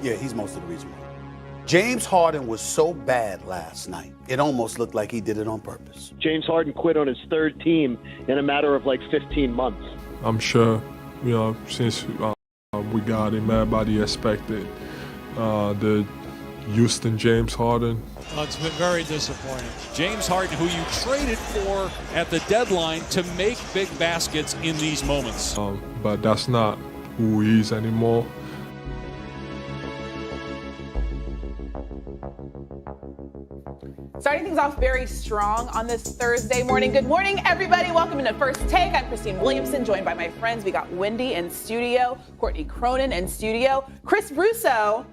Yeah, he's most of the reason why. James Harden was so bad last night, it almost looked like he did it on purpose. James Harden quit on his third team in a matter of like 15 months. I'm sure, since we got him, everybody expected the Houston James Harden. Well, it's been very disappointing. James Harden, who you traded for at the deadline to make big baskets in these moments. But that's not who he is anymore. Starting things off very strong on this Thursday morning. Good morning, everybody. Welcome into First Take. I'm Christine Williamson, joined by my friends. We got Wendy in studio, Courtney Cronin in studio, Chris Russo.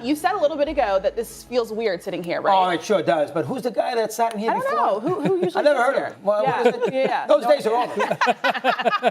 You said a little bit ago that this feels weird sitting here, right? Oh, it sure does. But who's the guy that sat in here before? I don't know. Who usually I never heard here? of him. Well, yeah. what is it? Yeah. Those days are over.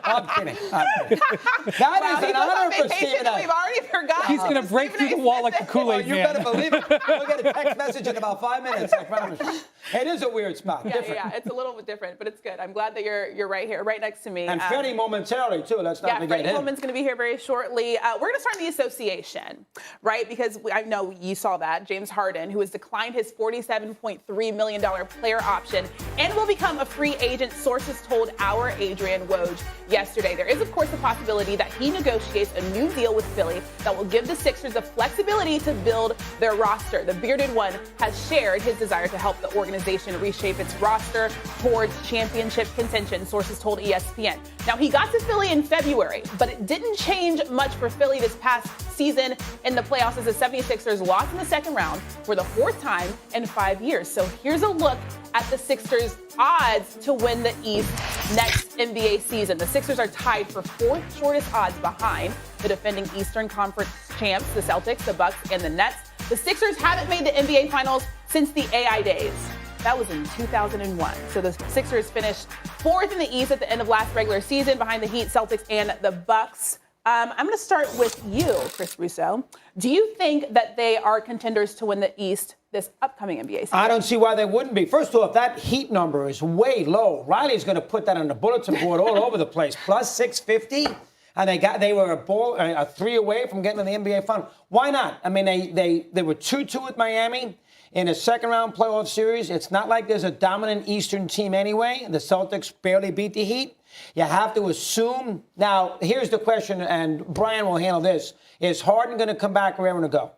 I'm kidding. That is an honor for Stephen A. We've already forgotten. He's going to break through the wall like the Kool-Aid You man. better believe it. We'll get a text message in about 5 minutes, I promise you. It is a weird spot. Yeah, it's a little bit different, but it's good. I'm glad that you're right here, right next to me. And Freddie momentarily, too. Let's not forget Freddie him. Coleman's going to be here very shortly. We're going to start in the association, right? Because I know you saw that. James Harden, who has declined his $47.3 million player option and will become a free agent, sources told our Adrian Woj yesterday. There is, of course, the possibility that he negotiates a new deal with Philly that will give the Sixers the flexibility to build their roster. The bearded one has shared his desire to help the organization reshape its roster towards championship contention, sources told ESPN. Now, he got to Philly in February, but it didn't change much for Philly this past season in the playoffs as the 76ers lost in the second round for the fourth time in 5 years. So here's a look at the Sixers' odds to win the East next NBA season. The Sixers are tied for fourth shortest odds behind the defending Eastern Conference champs, the Celtics, the Bucks, and the Nets. The Sixers haven't made the NBA Finals since the AI days. That was in 2001. So the Sixers finished fourth in the East at the end of last regular season behind the Heat, Celtics, and the Bucks. I'm going to start with you, Chris Russo. Do you think that they are contenders to win the East this upcoming NBA season? I don't see why they wouldn't be. First off, that Heat number is way low. Riley's going to put that on the bulletin board all over the place. Plus 650. And they were a 3 away from getting to the NBA Final. Why not? I mean, they were 2-2 with Miami in a second-round playoff series. It's not like there's a dominant Eastern team anyway. The Celtics barely beat the Heat. You have to assume. Now, here's the question, and Brian will handle this. Is Harden going to come back or ever to go?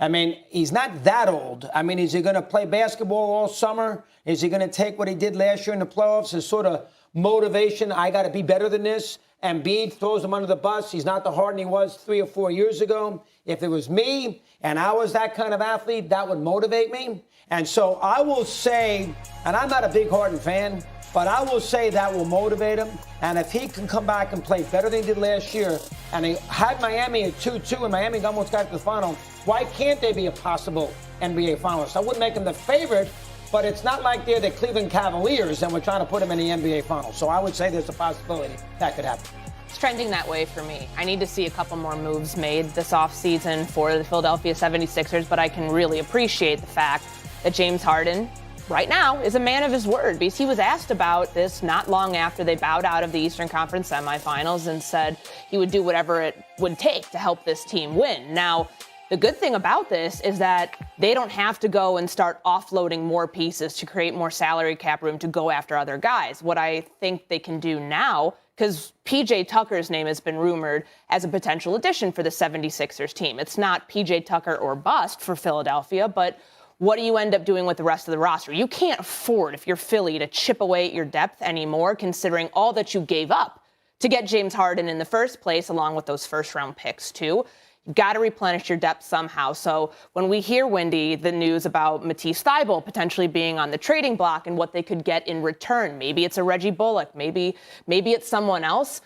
I mean, he's not that old. I mean, is he going to play basketball all summer? Is he going to take what he did last year in the playoffs as sort of motivation? I got to be better than this. Embiid throws him under the bus. He's not the Harden he was 3 or 4 years ago. If it was me and I was that kind of athlete, that would motivate me. And so I will say, and I'm not a big Harden fan, but I will say that will motivate him. And if he can come back and play better than he did last year, and he had Miami at 2-2 and Miami almost got to the final, why can't they be a possible NBA finalist? I wouldn't make them the favorite, but it's not like they're the Cleveland Cavaliers and we're trying to put them in the NBA Finals. So I would say there's a possibility that could happen. It's trending that way for me. I need to see a couple more moves made this offseason for the Philadelphia 76ers, but I can really appreciate the fact that James Harden right now is a man of his word, because he was asked about this not long after they bowed out of the Eastern Conference semifinals and said he would do whatever it would take to help this team win. Now, the good thing about this is that they don't have to go and start offloading more pieces to create more salary cap room to go after other guys. What I think they can do now, because PJ Tucker's name has been rumored as a potential addition for the 76ers team. It's not PJ Tucker or bust for Philadelphia, but what do you end up doing with the rest of the roster? You can't afford, if you're Philly, to chip away at your depth anymore, considering all that you gave up to get James Harden in the first place, along with those first-round picks, too. You've got to replenish your depth somehow. So when we hear, Wendy, the news about Matisse Thybulle potentially being on the trading block and what they could get in return, maybe it's a Reggie Bullock, maybe it's someone else.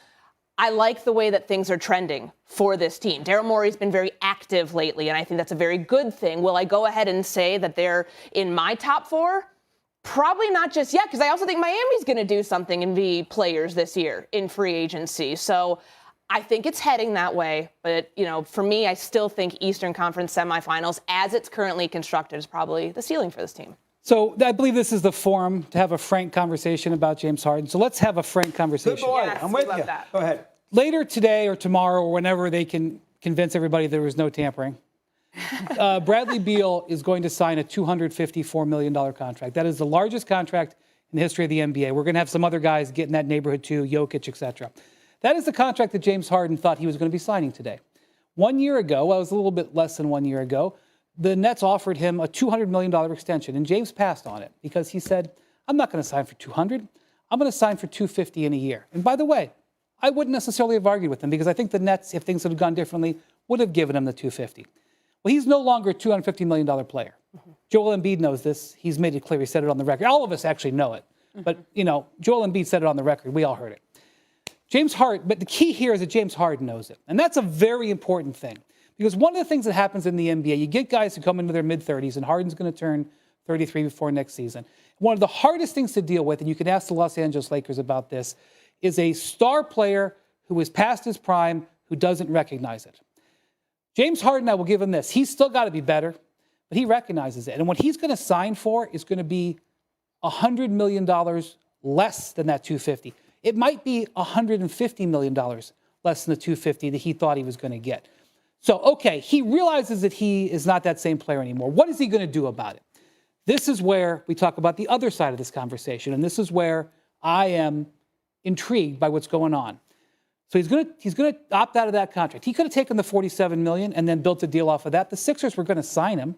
I like the way that things are trending for this team. Daryl Morey's been very active lately, and I think that's a very good thing. Will I go ahead and say that they're in my top 4? Probably not just yet, because I also think Miami's going to do something and be players this year in free agency. So I think it's heading that way. But, for me, I still think Eastern Conference semifinals, as it's currently constructed, is probably the ceiling for this team. So I believe this is the forum to have a frank conversation about James Harden. So let's have a frank conversation. Good boy. Yes, I'm with you. that. Go ahead. Later today or tomorrow or whenever they can convince everybody there was no tampering, Bradley Beal is going to sign a $254 million contract. That is the largest contract in the history of the NBA. We're going to have some other guys get in that neighborhood too, Jokic, etc. That is the contract that James Harden thought he was going to be signing today. 1 year ago, well, it was a little bit less than 1 year ago, the Nets offered him a $200 million extension, and James passed on it because he said, I'm not going to sign for $200. I'm going to sign for $250 in a year. And by the way, I wouldn't necessarily have argued with him because I think the Nets, if things had gone differently, would have given him the $250. Well, he's no longer a $250 million player. Joel Embiid knows this. He's made it clear. He said it on the record. All of us actually know it. But, Joel Embiid said it on the record. We all heard it. But the key here is that James Harden knows it. And that's a very important thing. Because one of the things that happens in the NBA, you get guys who come into their mid-30s, and Harden's going to turn 33 before next season. One of the hardest things to deal with, and you can ask the Los Angeles Lakers about this, is a star player who is past his prime who doesn't recognize it. James Harden, I will give him this. He's still got to be better, but he recognizes it. And what he's going to sign for is going to be $100 million less than that $250. It might be $150 million less than the $250 that he thought he was going to get. So, okay, he realizes that he is not that same player anymore. What is he going to do about it? This is where we talk about the other side of this conversation, and this is where I am intrigued by what's going on. So he's going to opt out of that contract. He could have taken the $47 million and then built a deal off of that. The Sixers were going to sign him.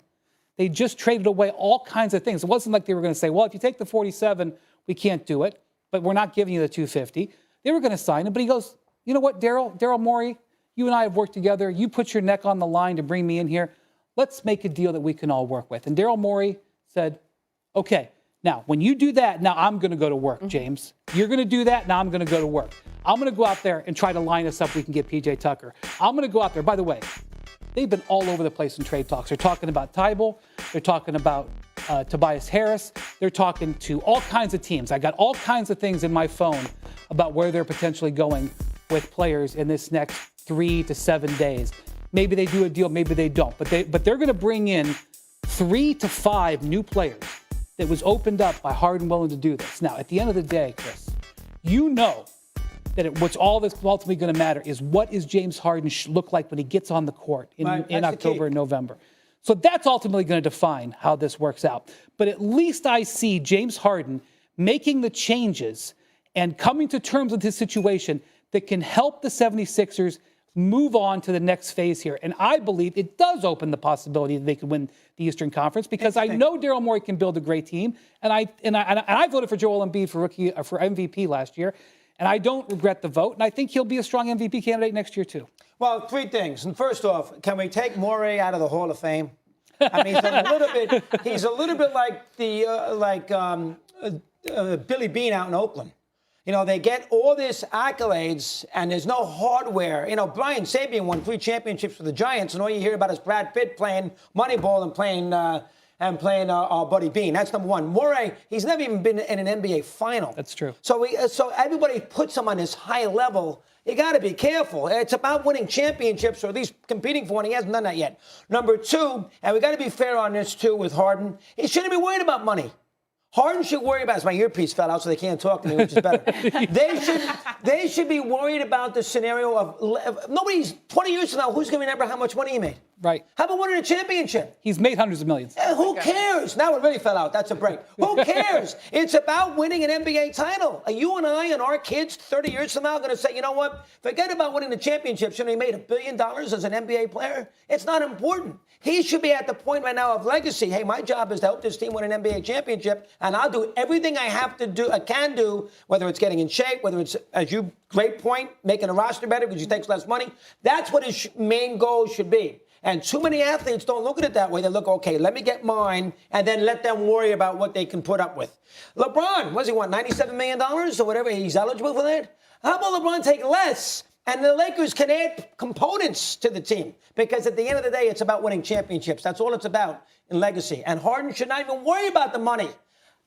They just traded away all kinds of things. It wasn't like they were going to say, well, if you take the 47, we can't do it, but we're not giving you the 250. They were going to sign him, but he goes, you know what, Daryl Morey, you and I have worked together. You put your neck on the line to bring me in here. Let's make a deal that we can all work with. And Daryl Morey said, okay, now when you do that, now I'm going to go to work, James. You're going to do that, now I'm going to go to work. I'm going to go out there and try to line us up. We can get PJ Tucker. I'm going to go out there. By the way, they've been all over the place in trade talks. They're talking about Tybal. They're talking about Tobias Harris. They're talking to all kinds of teams. I got all kinds of things in my phone about where they're potentially going with players in this next 3 to 7 days. Maybe they do a deal, maybe they don't. But they're going to bring in 3 to 5 new players that was opened up by Harden willing to do this. Now, at the end of the day, Chris, you know that what's all that's ultimately going to matter is what is James Harden look like when he gets on the court in October and November. So that's ultimately going to define how this works out. But at least I see James Harden making the changes and coming to terms with his situation that can help the 76ers move on to the next phase here. And I believe it does open the possibility that they could win the Eastern Conference because I know Daryl Morey can build a great team. And I voted for Joel Embiid for MVP last year. And I don't regret the vote. And I think he'll be a strong MVP candidate next year, too. Well, 3 things. And first off, can we take Morey out of the Hall of Fame? I mean, he's a little bit like Billy Bean out in Oakland. They get all this accolades, and there's no hardware. Brian Sabian won 3 championships for the Giants, and all you hear about is Brad Pitt playing Moneyball and playing Buddy Bean. That's number one. Morey, he's never even been in an NBA final. That's true. So everybody puts him on this high level. You got to be careful. It's about winning championships, or at least competing for one. He hasn't done that yet. Number 2, and we got to be fair on this too with Harden. He shouldn't be worried about money. Harden should worry about, my earpiece fell out so they can't talk to me, which is better. They should be worried about the scenario of nobody's 20 years from now, who's going to remember how much money he made? Right. How about winning a championship? He's made hundreds of millions. Who cares? Now it really fell out. That's a break. Who cares? It's about winning an NBA title. Are you and I and our kids 30 years from now going to say, you know what? Forget about winning the championship. Shouldn't he made $1 billion as an NBA player? It's not important. He should be at the point right now of legacy. Hey, my job is to help this team win an NBA championship, and I'll do everything I can do, whether it's getting in shape, whether it's, as you, great point, making a roster better because he takes less money. That's what his main goal should be. And too many athletes don't look at it that way. They look, okay, let me get mine, and then let them worry about what they can put up with. LeBron, what does he want, $97 million or whatever? He's eligible for that? How about LeBron take less? And the Lakers can add components to the team because at the end of the day, it's about winning championships. That's all it's about in legacy. And Harden should not even worry about the money.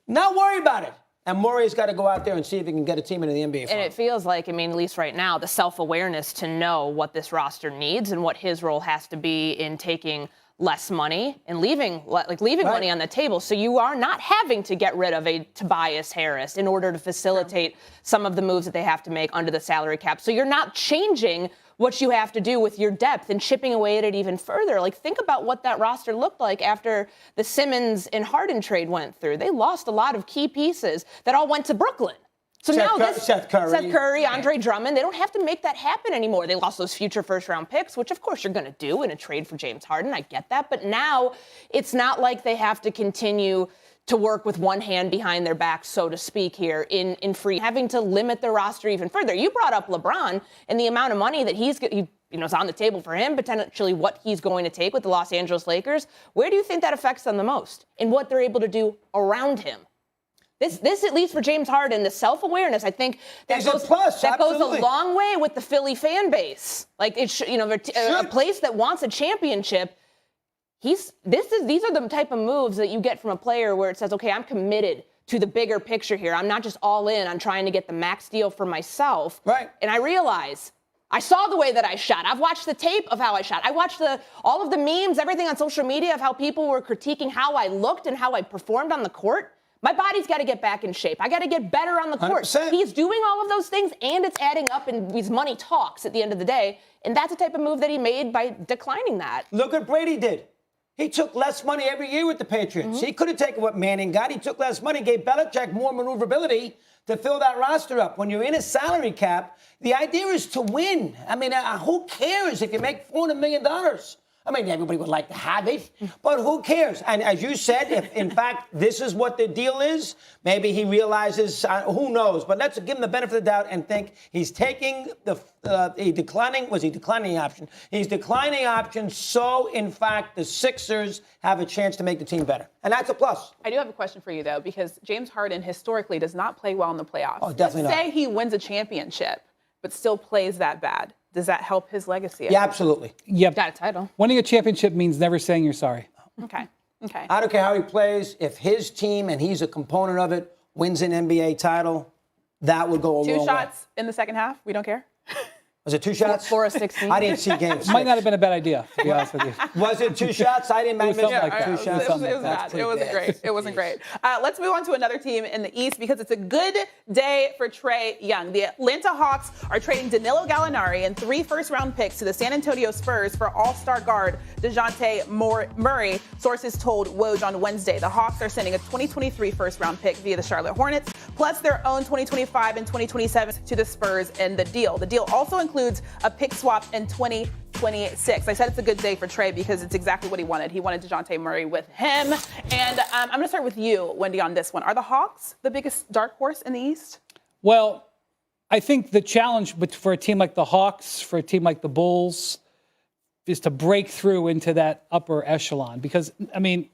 Not worry about it. And Morey's got to go out there and see if he can get a team into the NBA. And it feels like, at least right now, the self-awareness to know what this roster needs and what his role has to be in taking less money and leaving money on the table. So you are not having to get rid of a Tobias Harris in order to facilitate some of the moves that they have to make under the salary cap. So you're not changing what you have to do with your depth and chipping away at it even further. Like, think about what that roster looked like after the Simmons and Harden trade went through. They lost a lot of key pieces that all went to Brooklyn. So Seth Curry, Andre Drummond, they don't have to make that happen anymore. They lost those future first-round picks, which, of course, you're going to do in a trade for James Harden. I get that. But now it's not like they have to continue to work with one hand behind their back, so to speak, here in free, having to limit their roster even further. You brought up LeBron and the amount of money that is on the table for him, potentially what he's going to take with the Los Angeles Lakers. Where do you think that affects them the most in what they're able to do around him? This at least for James Harden, the self-awareness, I think that goes a long way with the Philly fan base. Like, it's a place that wants a championship. These are the type of moves that you get from a player where it says, okay, I'm committed to the bigger picture here. I'm not just all in on trying to get the max deal for myself. Right. And I realize I saw the way that I shot. I've watched the tape of how I shot. I watched all of the memes, everything on social media of how people were critiquing how I looked and how I performed on the court. My body's got to get back in shape. I got to get better on the court. 100%. He's doing all of those things, and it's adding up, and these money talks at the end of the day. And that's the type of move that he made by declining that. Look what Brady did. He took less money every year with the Patriots. He could have taken what Manning got. He took less money, gave Belichick more maneuverability to fill that roster up. When you're in a salary cap, the idea is to win. I mean, who cares if you make $400 million? I mean, everybody would like to have it, but who cares? And as you said, if in fact this is what the deal is, maybe he realizes, who knows? But let's give him the benefit of the doubt and think he's taking declining option. He's declining option so, in fact, the Sixers have a chance to make the team better. And that's a plus. I do have a question for you, though, because James Harden historically does not play well in the playoffs. Oh, definitely not. Let's say he wins a championship, but still plays that bad. Does that help his legacy? Yeah, absolutely. Yep. Got a title. Winning a championship means never saying you're sorry. Okay. I don't care how he plays. If his team, and he's a component of it, wins an NBA title, that would go a long way. 2 shots in the second half. We don't care. Was it 2 shots? 4 of 16. I didn't see games. Might not have been a bad idea, to be honest with you. Was it 2 shots? I didn't miss something like that. 2 shots. It was bad. It wasn't great. It wasn't great. Let's move on to another team in the East because it's a good day for Trae Young. The Atlanta Hawks are trading Danilo Gallinari and 3 first-round picks to the San Antonio Spurs for all-star guard DeJounte Murray, sources told Woj on Wednesday. The Hawks are sending a 2023 first-round pick via the Charlotte Hornets, plus their own 2025 and 2027 to the Spurs in the deal. The deal also includes a pick swap in 2026. I said it's a good day for Trae because it's exactly what he wanted. He wanted DeJounte Murray with him. And I'm going to start with you, Wendy, on this one. Are the Hawks the biggest dark horse in the East? Well, I think the challenge for a team like the Hawks, for a team like the Bulls, is to break through into that upper echelon. Because, I mean,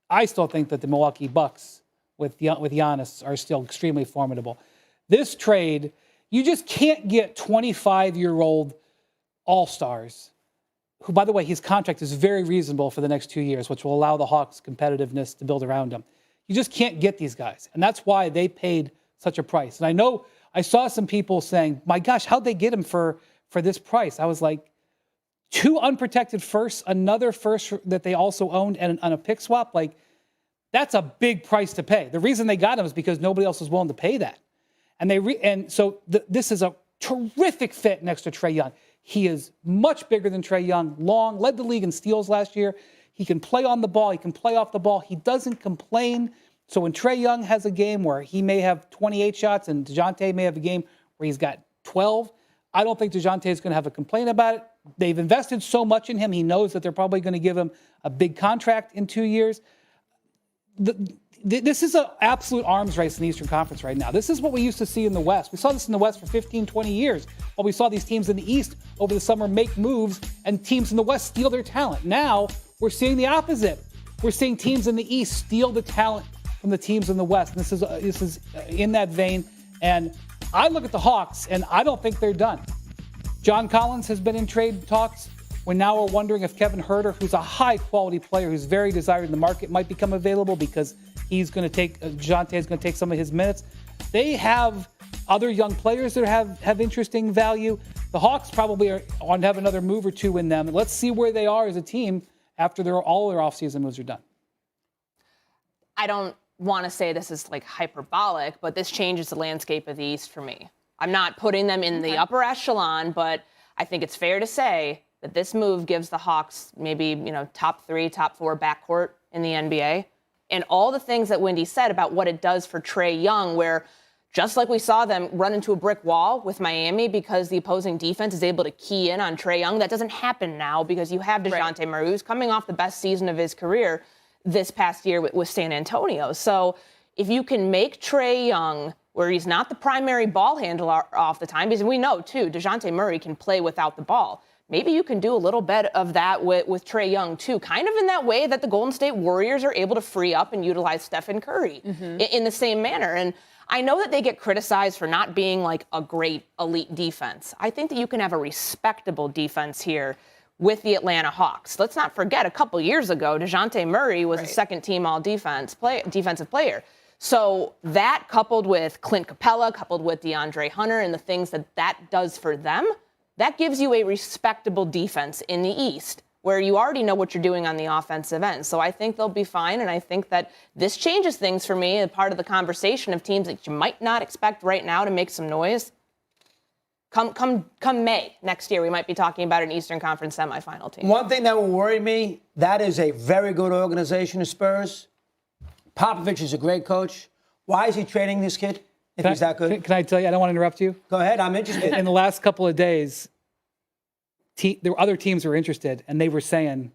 I still think that the Milwaukee Bucks with Giannis are still extremely formidable. This trade, you just can't get 25-year-old all-stars, who, by the way, his contract is very reasonable for the next 2 years, which will allow the Hawks competitiveness to build around him. You just can't get these guys. And that's why they paid such a price. And I know I saw some people saying, my gosh, how'd they get him for this price? I was like, 2 unprotected firsts, another first that they also owned, and on a pick swap, like, that's a big price to pay. The reason they got him is because nobody else was willing to pay that. And so this is a terrific fit next to Trae Young. He is much bigger than Trae Young, long, led the league in steals last year. He can play on the ball. He can play off the ball. He doesn't complain. So when Trae Young has a game where he may have 28 shots and DeJounte may have a game where he's got 12, I don't think DeJounte is going to have a complaint about it. They've invested so much in him. He knows that they're probably going to give him a big contract in 2 years. This is an absolute arms race in the Eastern Conference right now. This is what we used to see in the West. We saw this in the West for 15, 20 years. While we saw these teams in the East over the summer make moves and teams in the West steal their talent. Now we're seeing the opposite. We're seeing teams in the East steal the talent from the teams in the West. And this is in that vein. And I look at the Hawks, and I don't think they're done. John Collins has been in trade talks. We're now wondering if Kevin Huerter, who's a high-quality player who's very desired in the market, might become available because he's going to take DeJounte is going to take some of his minutes. They have other young players that have interesting value. The Hawks probably have another move or two in them. And let's see where they are as a team after all their offseason moves are done. I don't want to say this is like hyperbolic, but this changes the landscape of the East for me. I'm not putting them in the upper echelon, but I think it's fair to say that this move gives the Hawks maybe, top 3, top 4 backcourt in the NBA. And all the things that Wendy said about what it does for Trae Young, where just like we saw them run into a brick wall with Miami because the opposing defense is able to key in on Trae Young, that doesn't happen now because you have DeJounte Murray, who's coming off the best season of his career this past year with San Antonio. So if you can make Trae Young, where he's not the primary ball handler off the time, because we know, too, DeJounte Murray can play without the ball. Maybe you can do a little bit of that with Trae Young, too, kind of in that way that the Golden State Warriors are able to free up and utilize Stephen Curry in the same manner. And I know that they get criticized for not being like a great elite defense. I think that you can have a respectable defense here with the Atlanta Hawks. Let's not forget, a couple years ago, DeJounte Murray was a second-team defensive player. So that coupled with Clint Capella, coupled with DeAndre Hunter and the things that does for them, that gives you a respectable defense in the East where you already know what you're doing on the offensive end. So I think they'll be fine, and I think that this changes things for me, a part of the conversation of teams that you might not expect right now to make some noise. Come May next year, we might be talking about an Eastern Conference semifinal team. One thing that will worry me, that is a very good organization, the Spurs. Popovich is a great coach. Why is he trading this kid if he's that good? Can I tell you? I don't want to interrupt you. Go ahead. I'm interested. In the last couple of days, there were other teams who were interested, and they were saying,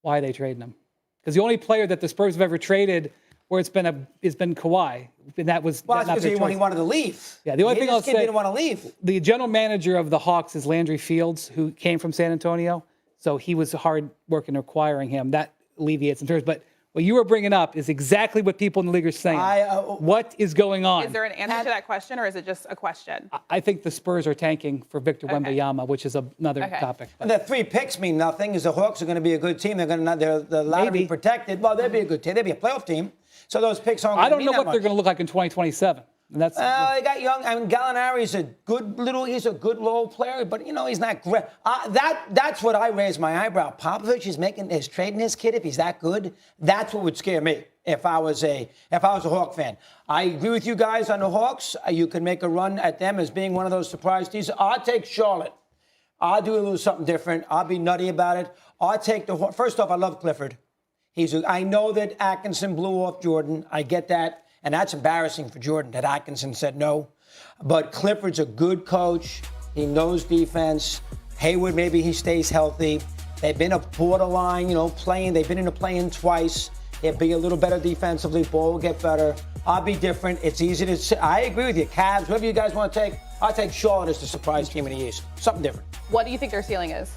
why are they trading him? Because the only player that the Spurs have ever traded where it's been Kawhi, and that was well, that's because he wanted to leave. Yeah, the only thing I'll say, didn't want to leave. The general manager of the Hawks is Landry Fields, who came from San Antonio, so he was hard working acquiring him. That alleviates some terms, but what you were bringing up is exactly what people in the league are saying. What is going on? Is there an answer to that question, or is it just a question? I think the Spurs are tanking for Victor Wembanyama, which is another topic. And the 3 picks mean nothing. Is the Hawks are going to be a good team? They're lottery protected. Well, they'll be a good team. They'll be a playoff team. So those picks aren't. I don't know what they're going to look like in 2027. And that's. They got young. I mean, Gallinari's a good role player, but he's not great. That's what I raise my eyebrow. Popovich is trading his kid if he's that good. That's what would scare me if I was a Hawk fan. I agree with you guys on the Hawks. You can make a run at them as being one of those surprise teams. I'll take Charlotte. I'll do a little something different. I'll be nutty about it. I'll take the Hawks. First off, I love Clifford. I know that Atkinson blew off Jordan. I get that. And that's embarrassing for Jordan that Atkinson said no. But Clifford's a good coach. He knows defense. Hayward, maybe he stays healthy. They've been a borderline, playing. They've been in a play-in twice. They'll be a little better defensively. Ball will get better. I'll be different. It's easy to say. I agree with you. Cavs, whoever you guys want to take, I'll take Charlotte as the surprise team in the East. Something different. What do you think their ceiling is?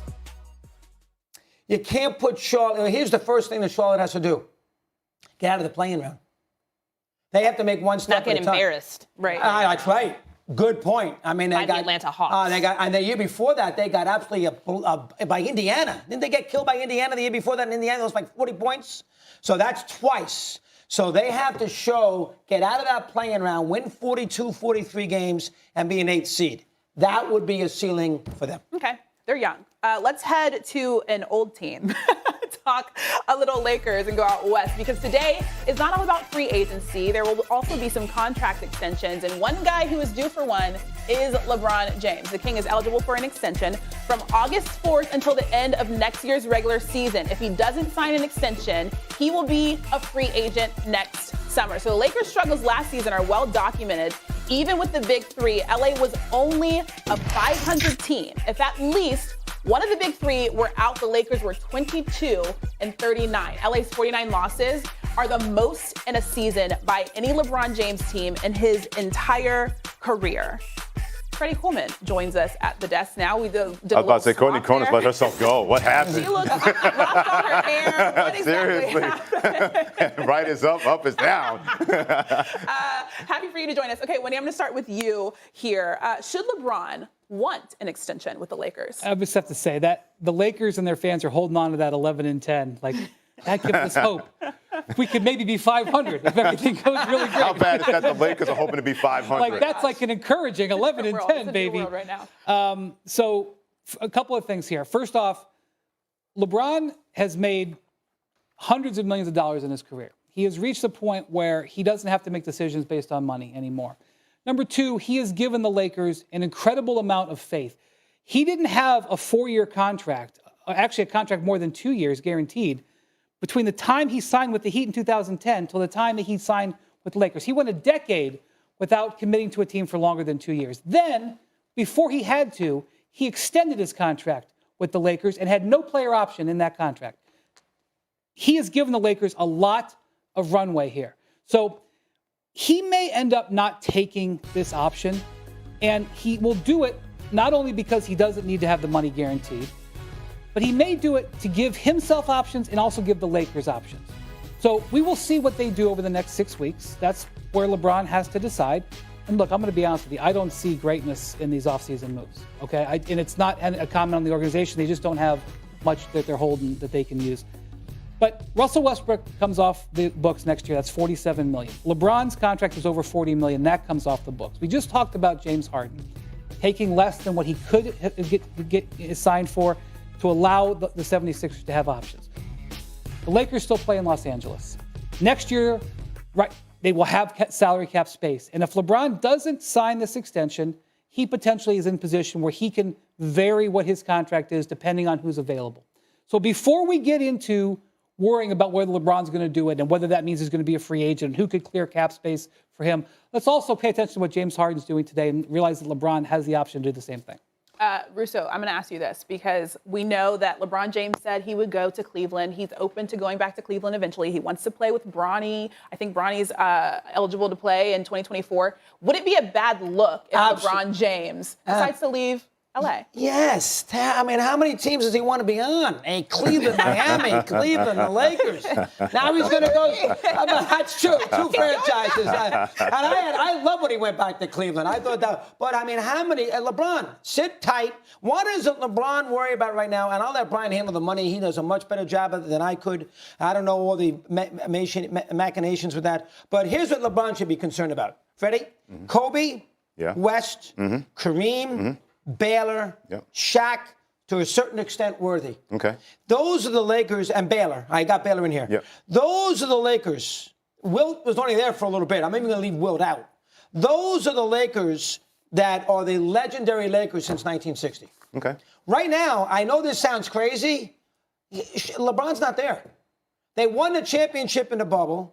You can't put Charlotte. Here's the first thing that Charlotte has to do. Get out of the play-in round. They have to make one step at a time. Not get embarrassed. Right. That's right. Good point. I mean, they got the Atlanta Hawks. And the year before that, they got absolutely by Indiana. Didn't they get killed by Indiana the year before that? In Indiana, it was like 40 points. So that's twice. So they have to get out of that play-in round, win 42, 43 games, and be an 8th seed. That would be a ceiling for them. Okay. They're young. Let's head to an old team. Talk a little Lakers and go out west, because today is not all about free agency. There will also be some contract extensions, and one guy who is due for one is LeBron James. The King is eligible for an extension from August 4th until the end of next year's regular season. If he doesn't sign an extension, he will be a free agent next summer. So the Lakers' struggles last season are well documented. Even with the big three, LA was only a 500 team. If at least one of the big three were out, the Lakers were 22-39. LA's 49 losses are the most in a season by any LeBron James team in his entire career. Freddie Coleman joins us at the desk now. We did I was about to say, Courtney Cronin's let herself go. What happened? She looks roughed on her hair. What exactly Seriously. happened? Right is up is down. Happy for you to join us. Okay, Wendy, I'm going to start with you here. Should LeBron want an extension with the Lakers? I just have to say that the Lakers and their fans are holding on to that 11-10. Like, that gives us hope. We could maybe be 500 if everything goes really great. How bad is that the Lakers are hoping to be 500? Like, that's like an encouraging 11-10, baby. Right now. So a couple of things here. First off, LeBron has made hundreds of millions of dollars in his career. He has reached a point where he doesn't have to make decisions based on money anymore. Number two, he has given the Lakers an incredible amount of faith. he didn't have a 4-year contract, actually a contract more than 2 years guaranteed, between the time he signed with the Heat in 2010 till the time that he signed with the Lakers. He went a decade without committing to a team for longer than 2 years. Then, before he had to, he extended his contract with the Lakers and had no player option in that contract. He has given the Lakers a lot of runway here. So he may end up not taking this option, and he will do it not only because he doesn't need to have the money guaranteed, but he may do it to give himself options and also give the Lakers options. So we will see what they do over the next 6 weeks. That's where LeBron has to decide. And look, I'm going to be honest with you. I don't see greatness in these offseason moves, okay? And it's not a comment on the organization. They just don't have much that they're holding that they can use. But Russell Westbrook comes off the books next year. That's $47 million. LeBron's contract is over $40 million. That comes off the books. We just talked about James Harden taking less than what he could get signed for to allow the 76ers to have options. The Lakers still play in Los Angeles. Next year, right, they will have salary cap space. And if LeBron doesn't sign this extension, he potentially is in position where he can vary what his contract is depending on who's available. So before we get into worrying about whether LeBron's going to do it and whether that means he's going to be a free agent and who could clear cap space for him, let's also pay attention to what James Harden's doing today and realize that LeBron has the option to do the same thing. Russo, I'm going to ask you this because we know that LeBron James said he would go to Cleveland. He's open to going back to Cleveland eventually. He wants to play with Bronny. I think Bronny's eligible to play in 2024. Would it be a bad look if LeBron James decides to leave LA? Yes. I mean, how many teams does he want to be on? Hey, Cleveland, Miami, Cleveland, the Lakers. Now he's going to go. That's true. 2 franchises. I love when he went back to Cleveland. I thought that. But, I mean, how many? LeBron, sit tight. What doesn't LeBron worry about right now? And I'll let Brian handle the money. He does a much better job of it than I could. I don't know all the machinations with that. But here's what LeBron should be concerned about. Freddie, Kobe, West, Kareem, Baylor, Shaq, to a certain extent, Worthy. Okay. Those are the Lakers, and Baylor. I got Baylor in here. Yep. Those are the Lakers. Wilt was only there for a little bit. I'm even going to leave Wilt out. Those are the Lakers that are the legendary Lakers since 1960. Okay. Right now, I know this sounds crazy. LeBron's not there. They won the championship in the bubble.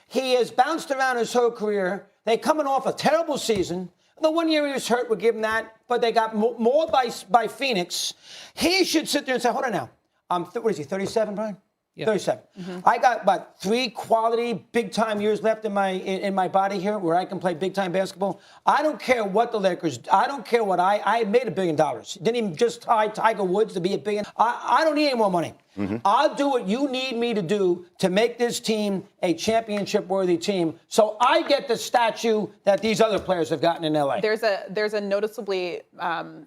He has bounced around his whole career. They're coming off a terrible season. The 1 year he was hurt, we'll give him that. But they got more by Phoenix. He should sit there and say, hold on now. What is he, 37, Brian? Yeah. 37. I got about 3 quality big-time years left in my body here where I can play big-time basketball. I don't care what the Lakers, I don't care what I made $1 billion. Didn't even just tie Tiger Woods to be $1 billion. I don't need any more money. I'll do what you need me to do to make this team a championship-worthy team so I get the statue that these other players have gotten in L.A. There's a noticeably,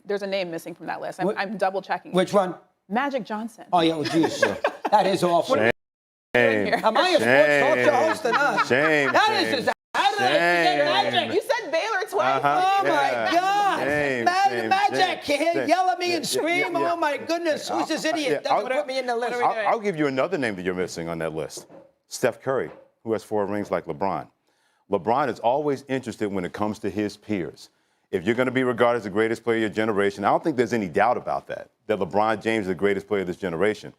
there's a name missing from that list. I'm double-checking. Which one? Magic Johnson. Oh, yeah, well, geez. That is awful. Shame. Am I a sports talk show host or not? Shame. That is just, how did I forget Magic? You said Baylor twice. Oh, my God. Shame, Magic. shame. Yell at me and scream. Oh, my goodness. Who's this idiot? Doesn't put me in the list. I'll give you another name that you're missing on that list. Steph Curry, who has 4 rings like LeBron. LeBron is always interested when it comes to his peers. If you're going to be regarded as the greatest player of your generation, I don't think there's any doubt about that LeBron James is the greatest player of this generation.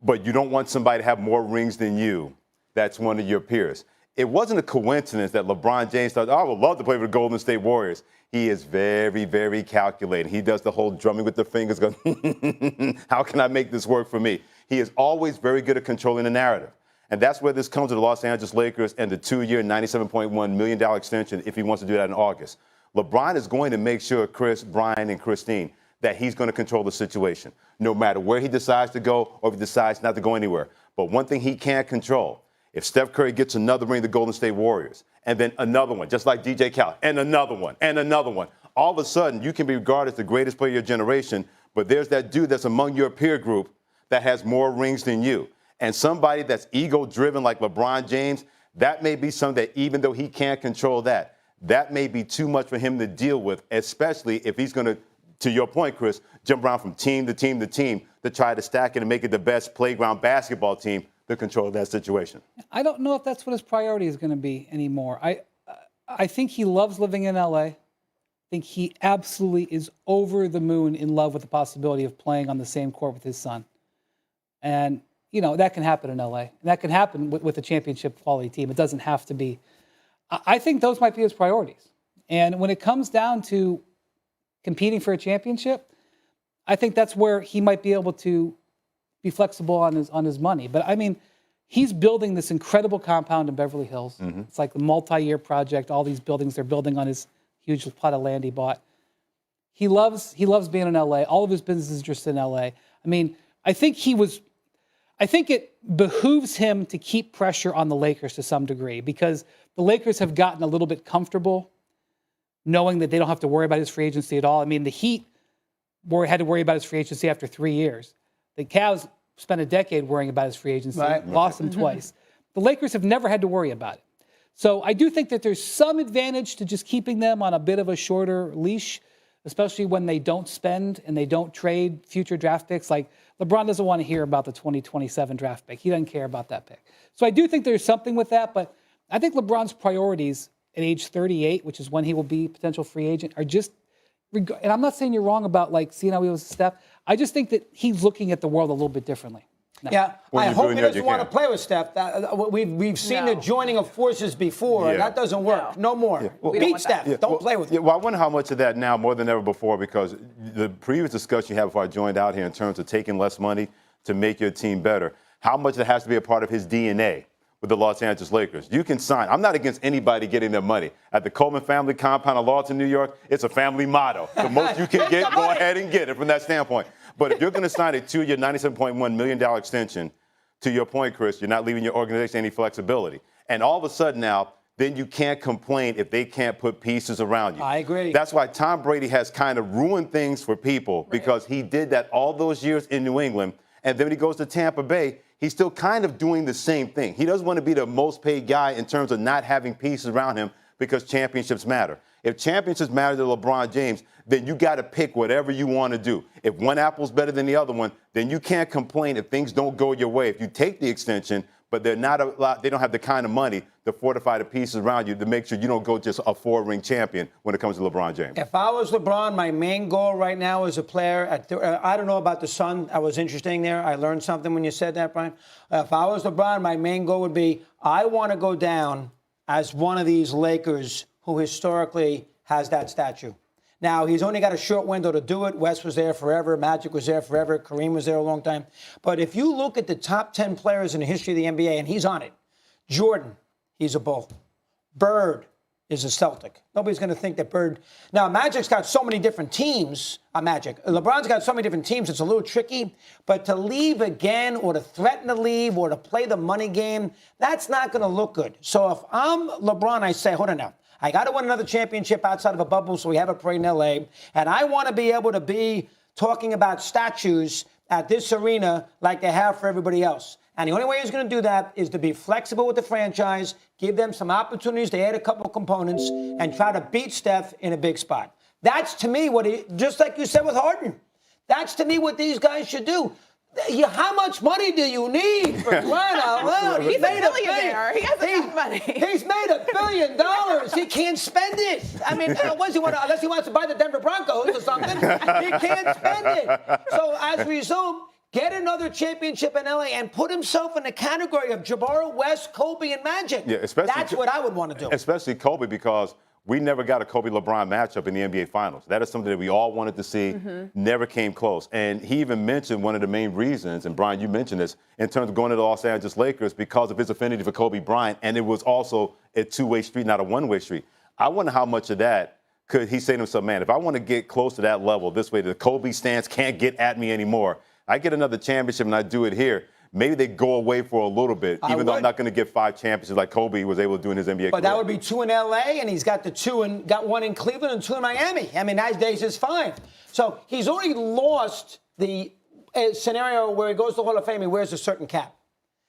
But you don't want somebody to have more rings than you. That's one of your peers. It wasn't a coincidence that LeBron James thought, I would love to play with the Golden State Warriors. He is very, very calculated. He does the whole drumming with the fingers, going, how can I make this work for me? He is always very good at controlling the narrative. And that's where this comes to the Los Angeles Lakers and the 2-year, $97.1 million extension if he wants to do that in August. LeBron is going to make sure Chris, Brian, and Christine that he's going to control the situation, no matter where he decides to go or if he decides not to go anywhere. But one thing he can't control, if Steph Curry gets another ring, the Golden State Warriors, and then another one, just like DJ Khaled, and another one, all of a sudden you can be regarded as the greatest player of your generation, but there's that dude that's among your peer group that has more rings than you. And somebody that's ego-driven like LeBron James, that may be something that even though he can't control that may be too much for him to deal with, especially if he's going to your point, Chris, jump around from team to team to team to try to stack it and make it the best playground basketball team to control that situation. I don't know if that's what his priority is going to be anymore. I think he loves living in L.A. think he absolutely is over the moon in love with the possibility of playing on the same court with his son. And, you know, that can happen in LA. And that can happen with a championship quality team. It doesn't have to be. I think those might be his priorities. And when it comes down to competing for a championship, I think that's where he might be able to be flexible on his money. But I mean, he's building this incredible compound in Beverly Hills. Mm-hmm. It's like a multi-year project. All these buildings they're building on his huge plot of land he bought. He loves being in LA. All of his business is just in LA. I mean, I think it behooves him to keep pressure on the Lakers to some degree because the Lakers have gotten a little bit comfortable knowing that they don't have to worry about his free agency at all. I mean, the Heat had to worry about his free agency after 3 years. The Cavs spent a decade worrying about his free agency, lost him twice. The Lakers have never had to worry about it. So I do think that there's some advantage to just keeping them on a bit of a shorter leash, especially when they don't spend and they don't trade future draft picks. Like LeBron doesn't want to hear about the 2027 draft pick. He doesn't care about that pick. So I do think there's something with that, but I think LeBron's priorities at age 38, which is when he will be a potential free agent, are just, and I'm not saying you're wrong about like seeing how he was a Steph. I just think that he's looking at the world a little bit differently. No. Yeah, I hope he doesn't want to play with Steph. We've seen the joining of forces before. Yeah. That doesn't work. No more. Yeah. Well, beat Steph. Yeah. Don't play with him. Well, I wonder how much of that now more than ever before, because the previous discussion you had before I joined out here in terms of taking less money to make your team better, how much that has to be a part of his DNA with the Los Angeles Lakers. You can sign. I'm not against anybody getting their money. At the Coleman family compound of Lawton, New York, it's a family motto. The most you can get, go ahead and get it from that standpoint. But if you're going to sign a 2-year, $97.1 million extension, to your point, Chris, you're not leaving your organization any flexibility. And all of a sudden now, then you can't complain if they can't put pieces around you. I agree. That's why Tom Brady has kind of ruined things for people because he did that all those years in New England. And then when he goes to Tampa Bay, he's still kind of doing the same thing. He doesn't want to be the most paid guy in terms of not having pieces around him because championships matter. If championships matter to LeBron James, then you got to pick whatever you want to do. If one apple's better than the other one, then you can't complain if things don't go your way. If you take the extension, but they don't have the kind of money to fortify the pieces around you to make sure you don't go just a 4-ring champion when it comes to LeBron James. If I was LeBron, my main goal right now as a player, I don't know about the Sun. That was interesting there. I learned something when you said that, Brian. If I was LeBron, my main goal would be I want to go down as one of these Lakers who historically has that statue. Now, he's only got a short window to do it. West was there forever. Magic was there forever. Kareem was there a long time. But if you look at the top 10 players in the history of the NBA, and he's on it, Jordan, he's a Bull. Bird is a Celtic. Nobody's going to think that Bird. Now, Magic's got so many different teams. LeBron's got so many different teams, it's a little tricky. But to leave again or to threaten to leave or to play the money game, that's not going to look good. So if I'm LeBron, I say, hold on now. I got to win another championship outside of a bubble so we have a parade in L.A. And I want to be able to be talking about statues at this arena like they have for everybody else. And the only way he's going to do that is to be flexible with the franchise, give them some opportunities to add a couple components, and try to beat Steph in a big spot. That's, to me, just like you said with Harden, that's, to me, what these guys should do. How much money do you need for crying out loud? He's a millionaire. He has enough money. He's made $1 billion. He can't spend it. I mean, unless he wants to buy the Denver Broncos or something, he can't spend it. So as a result, get another championship in LA and put himself in the category of Jabbar, West, Kobe, and Magic. Yeah, that's what I would want to do. Especially Kobe, because we never got a Kobe-LeBron matchup in the NBA Finals. That is something that we all wanted to see, never came close. And he even mentioned one of the main reasons, and Brian, you mentioned this, in terms of going to the Los Angeles Lakers because of his affinity for Kobe Bryant, and it was also a two-way street, not a one-way street. I wonder how much of that could he say to himself, man, if I want to get close to that level, this way the Kobe stance can't get at me anymore. I get another championship and I do it here. Maybe they go away for a little bit, even though I'm not going to get 5 championships like Kobe was able to do in his NBA career. But that would be 2 in L.A., and he's got got 1 in Cleveland and 2 in Miami. I mean, that days is fine. So he's already lost the scenario where he goes to the Hall of Fame, he wears a certain cap.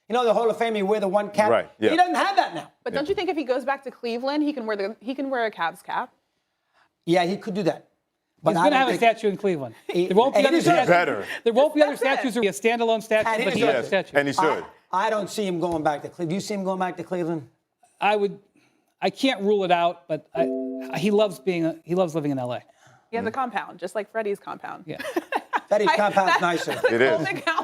You know, the Hall of Fame, you wear the one cap. Right, yeah. He doesn't have that now. But don't you think if he goes back to Cleveland, he can wear a Cavs cap? Yeah, he could do that. But he's going to have a statue in Cleveland. There won't be other statues. There won't be other statues. There will be a standalone statue, but he has a statue. And he should. I don't see him going back to Cleveland. Do you see him going back to Cleveland? I would. I can't rule it out, but he loves living in LA. He has a compound, just like Freddie's compound. Yeah. Betty's compound's nicer. It is.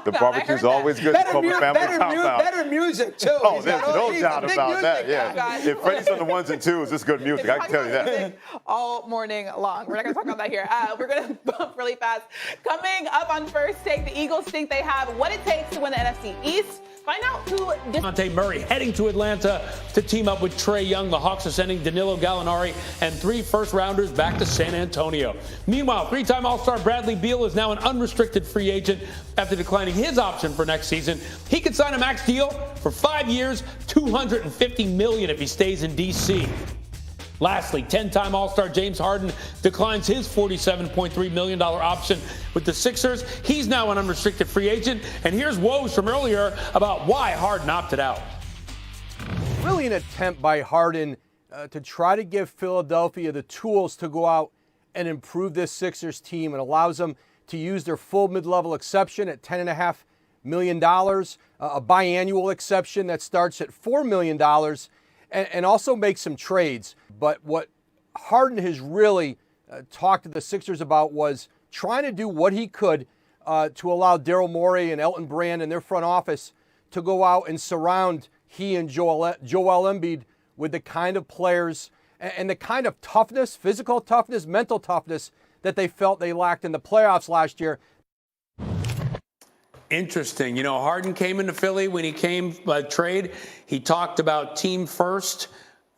The barbecue's always good. The Coleman family compound. Better music, too. Oh, there's no doubt about that. Yeah. If Freddie's on the ones and twos, it's good music. I can tell you that. All morning long. We're not going to talk about that here. We're going to bump really fast. Coming up on First Take, the Eagles think they have what it takes to win the NFC East. Find out who. Dejounte Murray heading to Atlanta to team up with Trae Young. The Hawks are sending Danilo Gallinari and 3 first-rounders back to San Antonio. Meanwhile, 3-time All-Star Bradley Beal is now an unrestricted free agent after declining his option for next season. He could sign a max deal for 5 years, $250 million if he stays in D.C. Lastly, 10-time All-Star James Harden declines his $47.3 million option with the Sixers. He's now an unrestricted free agent. And here's Woj from earlier about why Harden opted out. Really an attempt by Harden to try to give Philadelphia the tools to go out and improve this Sixers team. It allows them to use their full mid-level exception at $10.5 million, a biannual exception that starts at $4 million, and also make some trades. But what Harden has really talked to the Sixers about was trying to do what he could to allow Daryl Morey and Elton Brand and their front office to go out and surround he and Joel Embiid with the kind of players and the kind of toughness, physical toughness, mental toughness that they felt they lacked in the playoffs last year. Interesting. You know, Harden came into Philly when he came by trade. He talked about team first.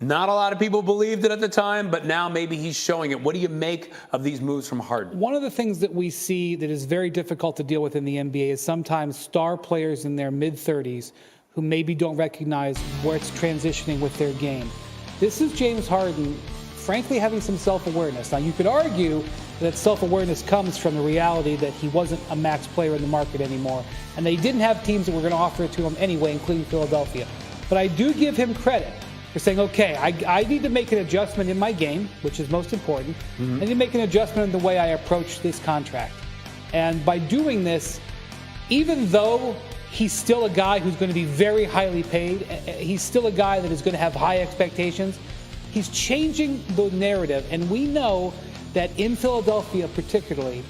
Not a lot of people believed it at the time, but now maybe he's showing it. What do you make of these moves from Harden? One of the things that we see that is very difficult to deal with in the NBA is sometimes star players in their mid-30s who maybe don't recognize where it's transitioning with their game. This is James Harden, frankly, having some self-awareness. Now, you could argue that self-awareness comes from the reality that he wasn't a max player in the market anymore, and they didn't have teams that were going to offer it to him anyway, including Philadelphia. But I do give him credit for saying, okay, I need to make an adjustment in my game, which is most important. I need to make an adjustment in the way I approach this contract. And by doing this, even though he's still a guy who's going to be very highly paid, he's still a guy that is going to have high expectations, he's changing the narrative. And we know that in Philadelphia particularly,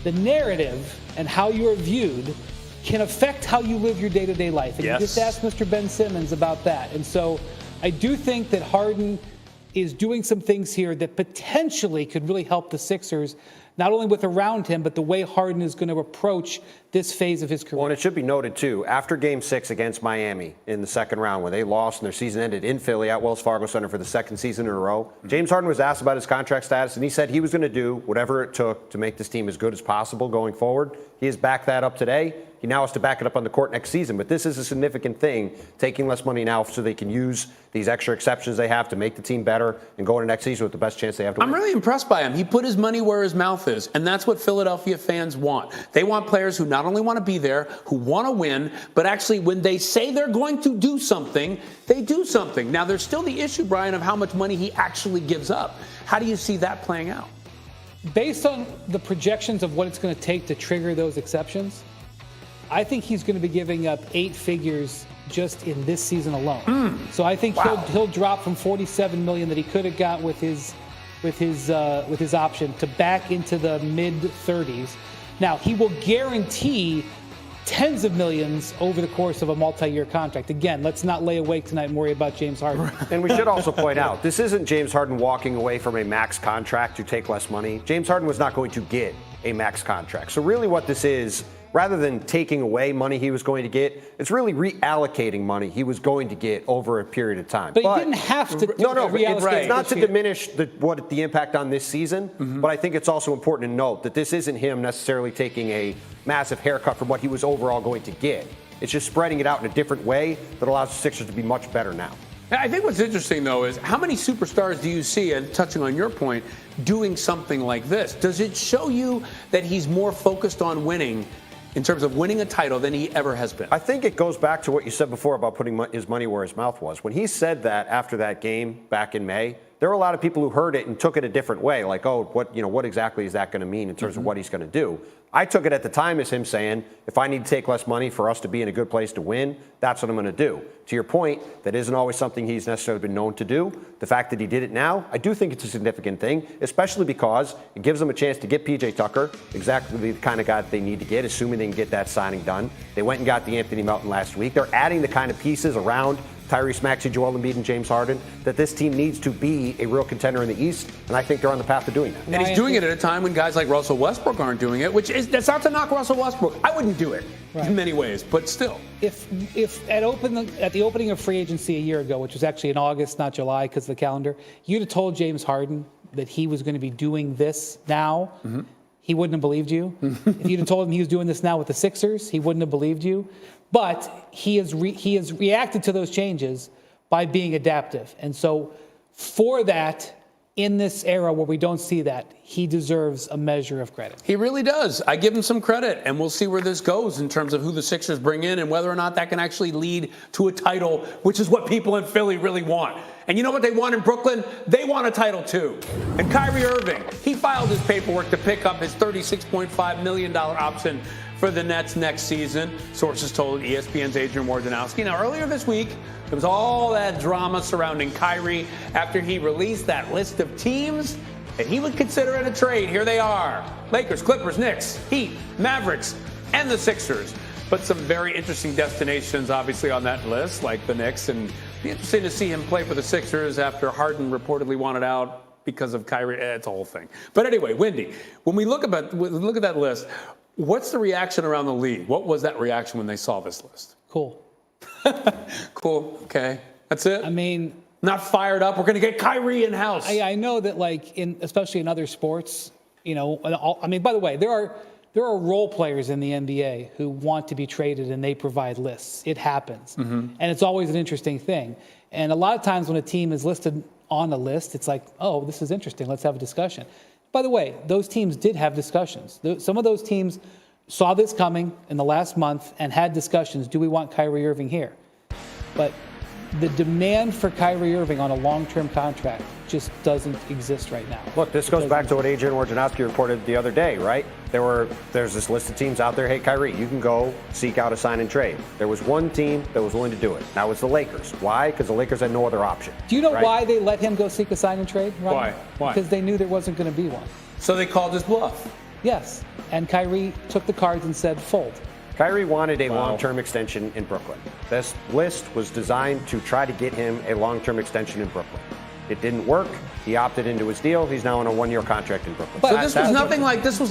the narrative and how you're viewed can affect how you live your day-to-day life. And you just asked Mr. Ben Simmons about that. And so I do think that Harden is doing some things here that potentially could really help the Sixers, not only with around him, but the way Harden is going to approach this phase of his career. Well, and it should be noted, too, after Game 6 against Miami in the second round, when they lost and their season ended in Philly at Wells Fargo Center for the second season in a row, James Harden was asked about his contract status, and he said he was going to do whatever it took to make this team as good as possible going forward. He has backed that up today. He now has to back it up on the court next season. But this is a significant thing, taking less money now so they can use these extra exceptions they have to make the team better and go into next season with the best chance they have to win. I'm really impressed by him. He put his money where his mouth is, and that's what Philadelphia fans want. They want players who not only want to be there, who want to win, but actually when they say they're going to do something, they do something. Now, there's still the issue, Brian, of how much money he actually gives up. How do you see that playing out? Based on the projections of what it's going to take to trigger those exceptions, I think he's going to be giving up 8 figures just in this season alone. So I think he'll drop from $47 million that he could have got with his option to back into the mid-30s. Now, he will guarantee tens of millions over the course of a multi-year contract. Again, let's not lay awake tonight and worry about James Harden. And we should also point out, this isn't James Harden walking away from a max contract to take less money. James Harden was not going to get a max contract. So really what this is, rather than taking away money he was going to get, it's really reallocating money he was going to get over a period of time. But he didn't have to reallocate. It's not to diminish the impact on this season, but I think it's also important to note that this isn't him necessarily taking a massive haircut from what he was overall going to get. It's just spreading it out in a different way that allows the Sixers to be much better now. I think what's interesting, though, is how many superstars do you see, and touching on your point, doing something like this? Does it show you that he's more focused on winning in terms of winning a title than he ever has been? I think it goes back to what you said before about putting his money where his mouth was. When he said that after that game back in May, there were a lot of people who heard it and took it a different way, like, oh, what exactly is that going to mean in terms of what he's going to do? I took it at the time as him saying, if I need to take less money for us to be in a good place to win, that's what I'm going to do. To your point, that isn't always something he's necessarily been known to do. The fact that he did it now, I do think it's a significant thing, especially because it gives them a chance to get P.J. Tucker, exactly the kind of guy that they need to get, assuming they can get that signing done. They went and got the Anthony Melton last week. They're adding the kind of pieces around Tyrese Maxey, Joel Embiid, and James Harden that this team needs to be a real contender in the East, and I think they're on the path to doing that. And he's doing it at a time when guys like Russell Westbrook aren't doing it, that's not to knock Russell Westbrook. I wouldn't do it in many ways, but still. If at the opening of free agency a year ago, which was actually in August, not July because of the calendar, you'd have told James Harden that he was going to be doing this now, he wouldn't have believed you. If you'd have told him he was doing this now with the Sixers, he wouldn't have believed you. But he has reacted to those changes by being adaptive. And so for that, in this era where we don't see that, he deserves a measure of credit. He really does. I give him some credit, and we'll see where this goes in terms of who the Sixers bring in and whether or not that can actually lead to a title, which is what people in Philly really want. And you know what they want in Brooklyn? They want a title too. And Kyrie Irving, he filed his paperwork to pick up his $36.5 million option for the Nets next season, sources told ESPN's Adrian Wojnarowski. Now, earlier this week, there was all that drama surrounding Kyrie after he released that list of teams that he would consider in a trade. Here they are: Lakers, Clippers, Knicks, Heat, Mavericks, and the Sixers. But some very interesting destinations, obviously, on that list, like the Knicks. And it'd be interesting to see him play for the Sixers after Harden reportedly wanted out because of Kyrie. It's a whole thing. But anyway, Wendy, when we look at that list, what's the reaction around the league? What was that reaction when they saw this list? Cool. Cool. Okay. That's it? I mean, not fired up. We're going to get Kyrie in-house. I know that, like, especially in other sports, you know, I mean, by the way, there are role players in the NBA who want to be traded and they provide lists. It happens. And it's always an interesting thing. And a lot of times when a team is listed on a list, it's like, oh, this is interesting. Let's have a discussion. By the way, those teams did have discussions. Some of those teams saw this coming in the last month and had discussions. Do we want Kyrie Irving here? But the demand for Kyrie Irving on a long-term contract just doesn't exist right now. Look, this goes back to what Adrian Wojnarowski reported the other day, right? There's this list of teams out there. Hey, Kyrie, you can go seek out a sign and trade. There was one team that was willing to do it. That was the Lakers. Why? Because the Lakers had no other option. Do you know why they let him go seek a sign and trade? Ryan? Why? Because they knew there wasn't going to be one. So they called his bluff. Yes. And Kyrie took the cards and said, fold. Kyrie wanted a long-term extension in Brooklyn. This list was designed to try to get him a long-term extension in Brooklyn. It didn't work. He opted into his deal. He's now on a one-year contract in Brooklyn. But this was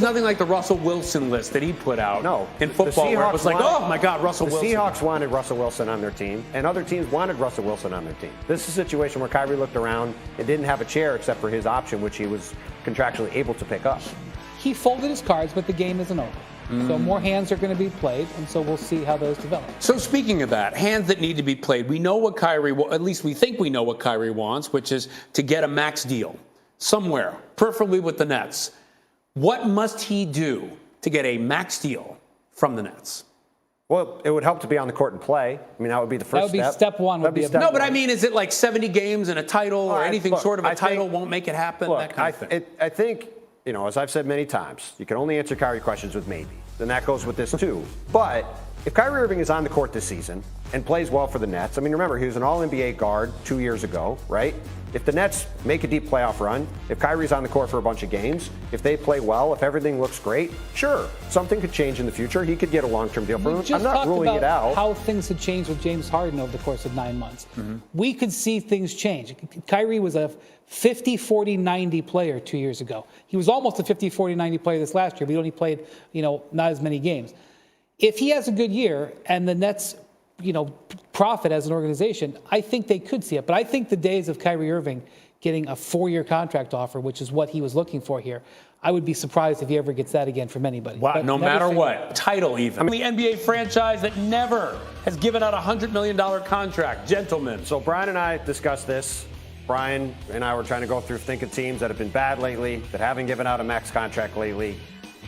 nothing like the Russell Wilson list that he put out. No, in football, where it was like, oh my God, Russell Wilson. The Seahawks wanted Russell Wilson on their team, and other teams wanted Russell Wilson on their team. This is a situation where Kyrie looked around and didn't have a chair except for his option, which he was contractually able to pick up. He folded his cards, but the game isn't over. So more hands are going to be played, and so we'll see how those develop. So speaking of that, hands that need to be played, we know what Kyrie, at least we think we know what Kyrie wants, which is to get a max deal somewhere, preferably with the Nets. What must he do to get a max deal from the Nets? Well, it would help to be on the court and play. I mean, that would be the first step. That would be step one. No, but I mean, is it like 70 games and a title or anything short of a title won't make it happen? Look, that kind of thing. I think, you know, as I've said many times, you can only answer Kyrie questions with maybe. Then that goes with this too. But if Kyrie Irving is on the court this season and plays well for the Nets, I mean, remember, he was an All-NBA guard 2 years ago, right? If the Nets make a deep playoff run, if Kyrie's on the court for a bunch of games, if they play well, if everything looks great, sure, something could change in the future. He could get a long-term deal for him. I'm not ruling it out. How things had changed with James Harden over the course of 9 months. We could see things change. Kyrie was a 50-40-90 player 2 years ago. He was almost a 50-40-90 player this last year, but he only played, not as many games. If he has a good year and the Nets, profit as an organization, I think they could see it. But I think the days of Kyrie Irving getting a 4-year contract offer, which is what he was looking for here, I would be surprised if he ever gets that again from anybody. Wow, no matter what. Title even. I mean, the NBA franchise that never has given out a $100 million contract. Gentlemen. So Brian and I discussed this. Brian and I were trying to go through thinking teams that have been bad lately, that haven't given out a max contract lately.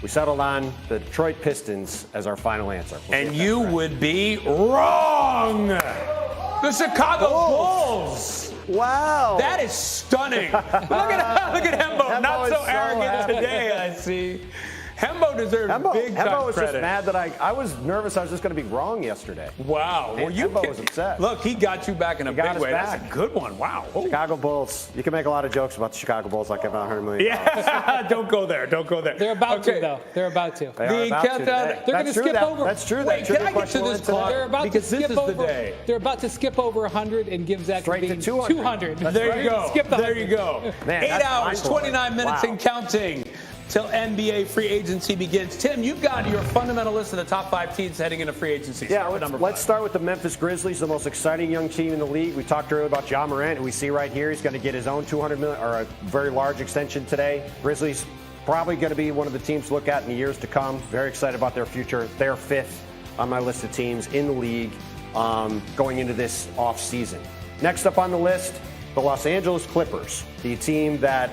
We settled on the Detroit Pistons as our final answer. And you would be wrong. The Chicago Bulls. Wow. That is stunning. Look at Hembo. Not so arrogant today, I see. Hembo deserves big time Hembo was credit. just mad that I was nervous I was just going to be wrong yesterday. Wow. Well, Hembo was upset. Look, he got you back in a big way. Back. That's a good one. Wow. Chicago Bulls. You can make a lot of jokes about the Chicago Bulls like I've not heard a million. Yeah, don't go there. Don't go there. They're about to, though. They're about to. They are about to today. They're going to skip over. That's true. Wait, can I get to this clock? They're about because to skip this is over. the day. They're about to skip over 100 and give Zach Straight to Levine 200. There you go. There you go. Man, 8 hours, 29 minutes Wow. and counting till NBA free agency begins. Tim, you've got your fundamental list of the top 5 teams heading into free agency. Yeah, let's start with the Memphis Grizzlies, the most exciting young team in the league. We talked earlier about Ja Morant, who we see right here. He's going to get his own $200 million or a very large extension today. Grizzlies probably going to be one of the teams to look at in the years to come. Very excited about their future. They're 5th on my list of teams in the league going into this offseason. Next up on the list, the Los Angeles Clippers, the team that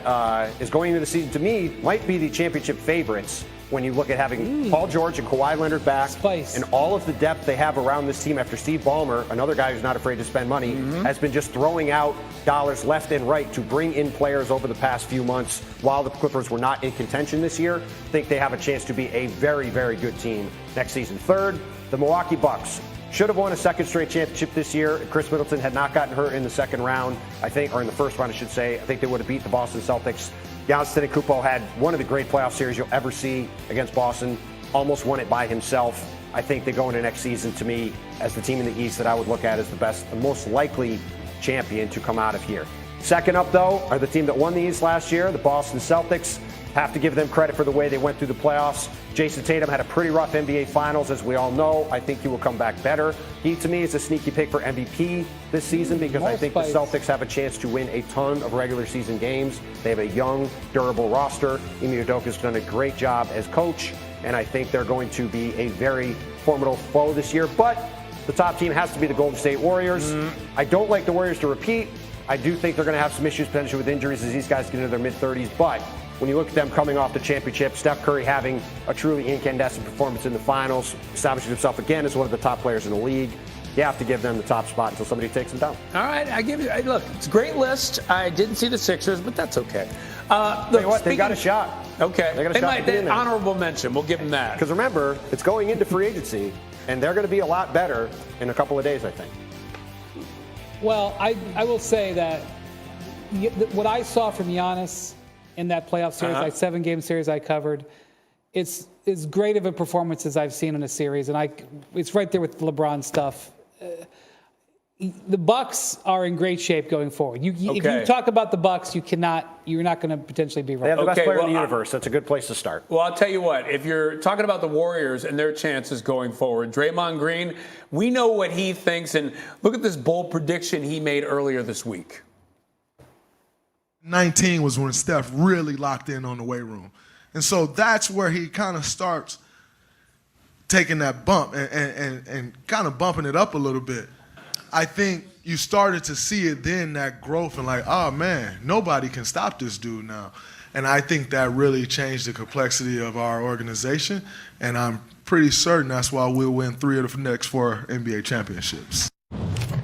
is going into the season, to me, might be the championship favorites when you look at having Paul George and Kawhi Leonard back and all of the depth they have around this team after Steve Ballmer, another guy who's not afraid to spend money, has been just throwing out dollars left and right to bring in players over the past few months while the Clippers were not in contention this year. I think they have a chance to be a very, very good team next season. Third, the Milwaukee Bucks. Should have won a second straight championship this year. If Chris Middleton had not gotten hurt in the second round, I think, or in the first round, I should say, I think they would have beat the Boston Celtics. Giannis Antetokounmpo had one of the great playoff series you'll ever see against Boston. Almost won it by himself. I think they go into next season, to me, as the team in the East that I would look at as the best, the most likely champion to come out of here. Second up, though, are the team that won the East last year, the Boston Celtics. Have to give them credit for the way they went through the playoffs. Jason Tatum had a pretty rough NBA Finals, as we all know. I think he will come back better. He, to me, is a sneaky pick for MVP this season because I think the Celtics have a chance to win a ton of regular season games. They have a young, durable roster. Ime Udoka has done a great job as coach, and I think they're going to be a very formidable foe this year. But the top team has to be the Golden State Warriors. I don't like the Warriors to repeat. I do think they're going to have some issues potentially with injuries as these guys get into their mid-30s, but when you look at them coming off the championship, Steph Curry having a truly incandescent performance in the finals, establishing himself again as one of the top players in the league, you have to give them the top spot until somebody takes them down. All right, I give you. Look, it's a great list. I didn't see the Sixers, but that's okay. Look, what, they got a shot. Okay, they got a shot. They honorable mention. We'll give them that. Because remember, it's going into free agency, and they're going to be a lot better in a couple of days, I think. Well, I will say that what I saw from Giannis in that playoff series, that 7-game series I covered, it's as great of a performance as I've seen in a series, and it's right there with the LeBron stuff. The Bucks are in great shape going forward. If you talk about the Bucks, you're not going to potentially be wrong. They have the best player in the universe. That's a good place to start. Well, I'll tell you what. If you're talking about the Warriors and their chances going forward, Draymond Green, we know what he thinks, and look at this bold prediction he made earlier this week. 19 was when Steph really locked in on the weight room. And so that's where he kind of starts taking that bump and kind of bumping it up a little bit. I think you started to see it then, that growth, and like, oh, man, nobody can stop this dude now. And I think that really changed the complexity of our organization, and I'm pretty certain that's why we'll win 3 of the next 4 NBA championships.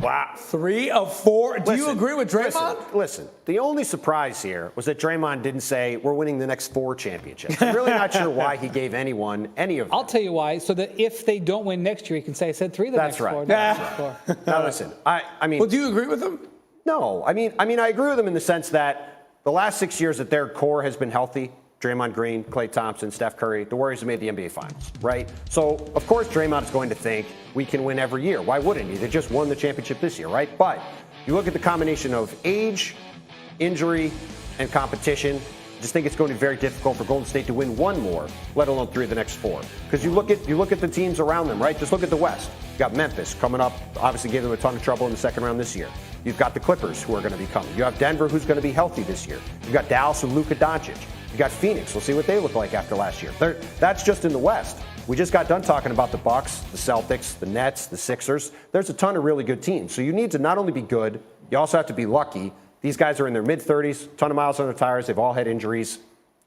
Wow. 3 of 4. Do you agree with Draymond? Listen, the only surprise here was that Draymond didn't say we're winning the next 4 championships. I'm really not sure why he gave anyone any of them. I'll tell you why. So that if they don't win next year, he can say, I said 3 of the next 4. That's right. Now listen, I mean. Well, do you agree with him? No. I mean, I agree with him in the sense that the last 6 years that their core has been healthy. Draymond Green, Klay Thompson, Steph Curry, the Warriors have made the NBA Finals, right? So, of course, Draymond is going to think we can win every year. Why wouldn't he? They just won the championship this year, right? But you look at the combination of age, injury, and competition, I just think it's going to be very difficult for Golden State to win 1 more, let alone 3 of the next 4. Because you look at the teams around them, right? Just look at the West. You got Memphis coming up, obviously gave them a ton of trouble in the second round this year. You've got the Clippers who are going to be coming. You have Denver who's going to be healthy this year. You've got Dallas with Luka Doncic. You got Phoenix. We'll see what they look like after last year. That's just in the West. We just got done talking about the Bucks, the Celtics, the Nets, the Sixers. There's a ton of really good teams. So you need to not only be good, you also have to be lucky. These guys are in their mid-30s, ton of miles on their tires. They've all had injuries.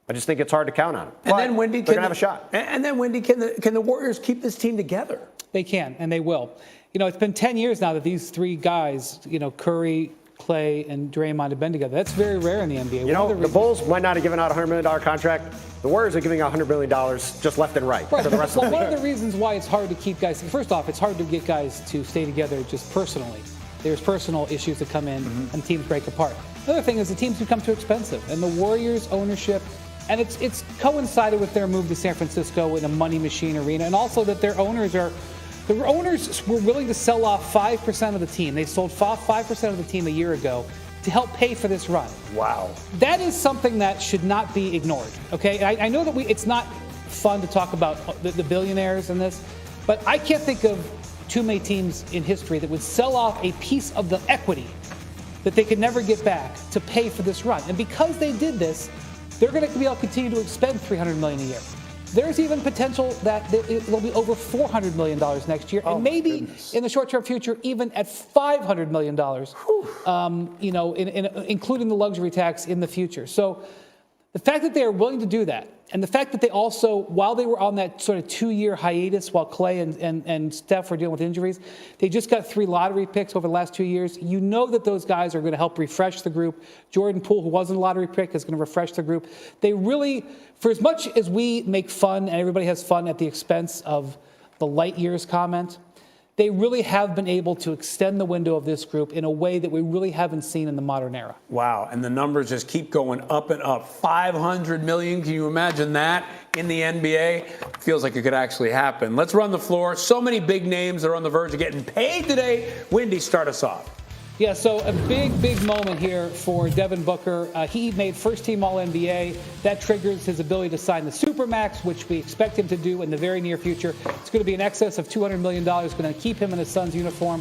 I just think it's hard to count on them. And then, Wendy, they're going to have a shot. And then, Wendy, can the Warriors keep this team together? They can, and they will. You know, it's been 10 years now that these 3 guys, Curry, Clay and Draymond have been together. That's very rare in the NBA. You know, the Bulls might not have given out a $100 million contract. The Warriors are giving out $100 million just left and right. For the rest of the one of the reasons why it's hard to keep guys, first off, it's hard to get guys to stay together just personally. There's personal issues that come in and teams break apart. Another thing is the teams become too expensive. And the Warriors' ownership, and it's coincided with their move to San Francisco in a money machine arena, and also that the owners were willing to sell off 5% of the team. They sold 5% of the team a year ago to help pay for this run. Wow. That is something that should not be ignored, okay? I know that it's not fun to talk about the billionaires in this, but I can't think of too many teams in history that would sell off a piece of the equity that they could never get back to pay for this run. And because they did this, they're going to be able to continue to expend $300 million a year. There's even potential that it'll be over $400 million next year, and maybe in the short-term future, even at $500 million. Including the luxury tax in the future. So the fact that they are willing to do that, and the fact that they also, while they were on that sort of 2-year hiatus while Clay and Steph were dealing with injuries, they just got 3 lottery picks over the last 2 years. You know that those guys are going to help refresh the group. Jordan Poole, who wasn't a lottery pick, is going to refresh the group. They really, for as much as we make fun and everybody has fun at the expense of the light years comment, they really have been able to extend the window of this group in a way that we really haven't seen in the modern era. Wow, and the numbers just keep going up and up. $500 million, can you imagine that in the NBA? Feels like it could actually happen. Let's run the floor. So many big names that are on the verge of getting paid today. Wendy, start us off. Yeah, so a big moment here for Devin Booker. He made first-team All-NBA. That triggers his ability to sign the Supermax, which we expect him to do in the very near future. It's going to be in excess of $200 million. It's going to keep him in his Suns uniform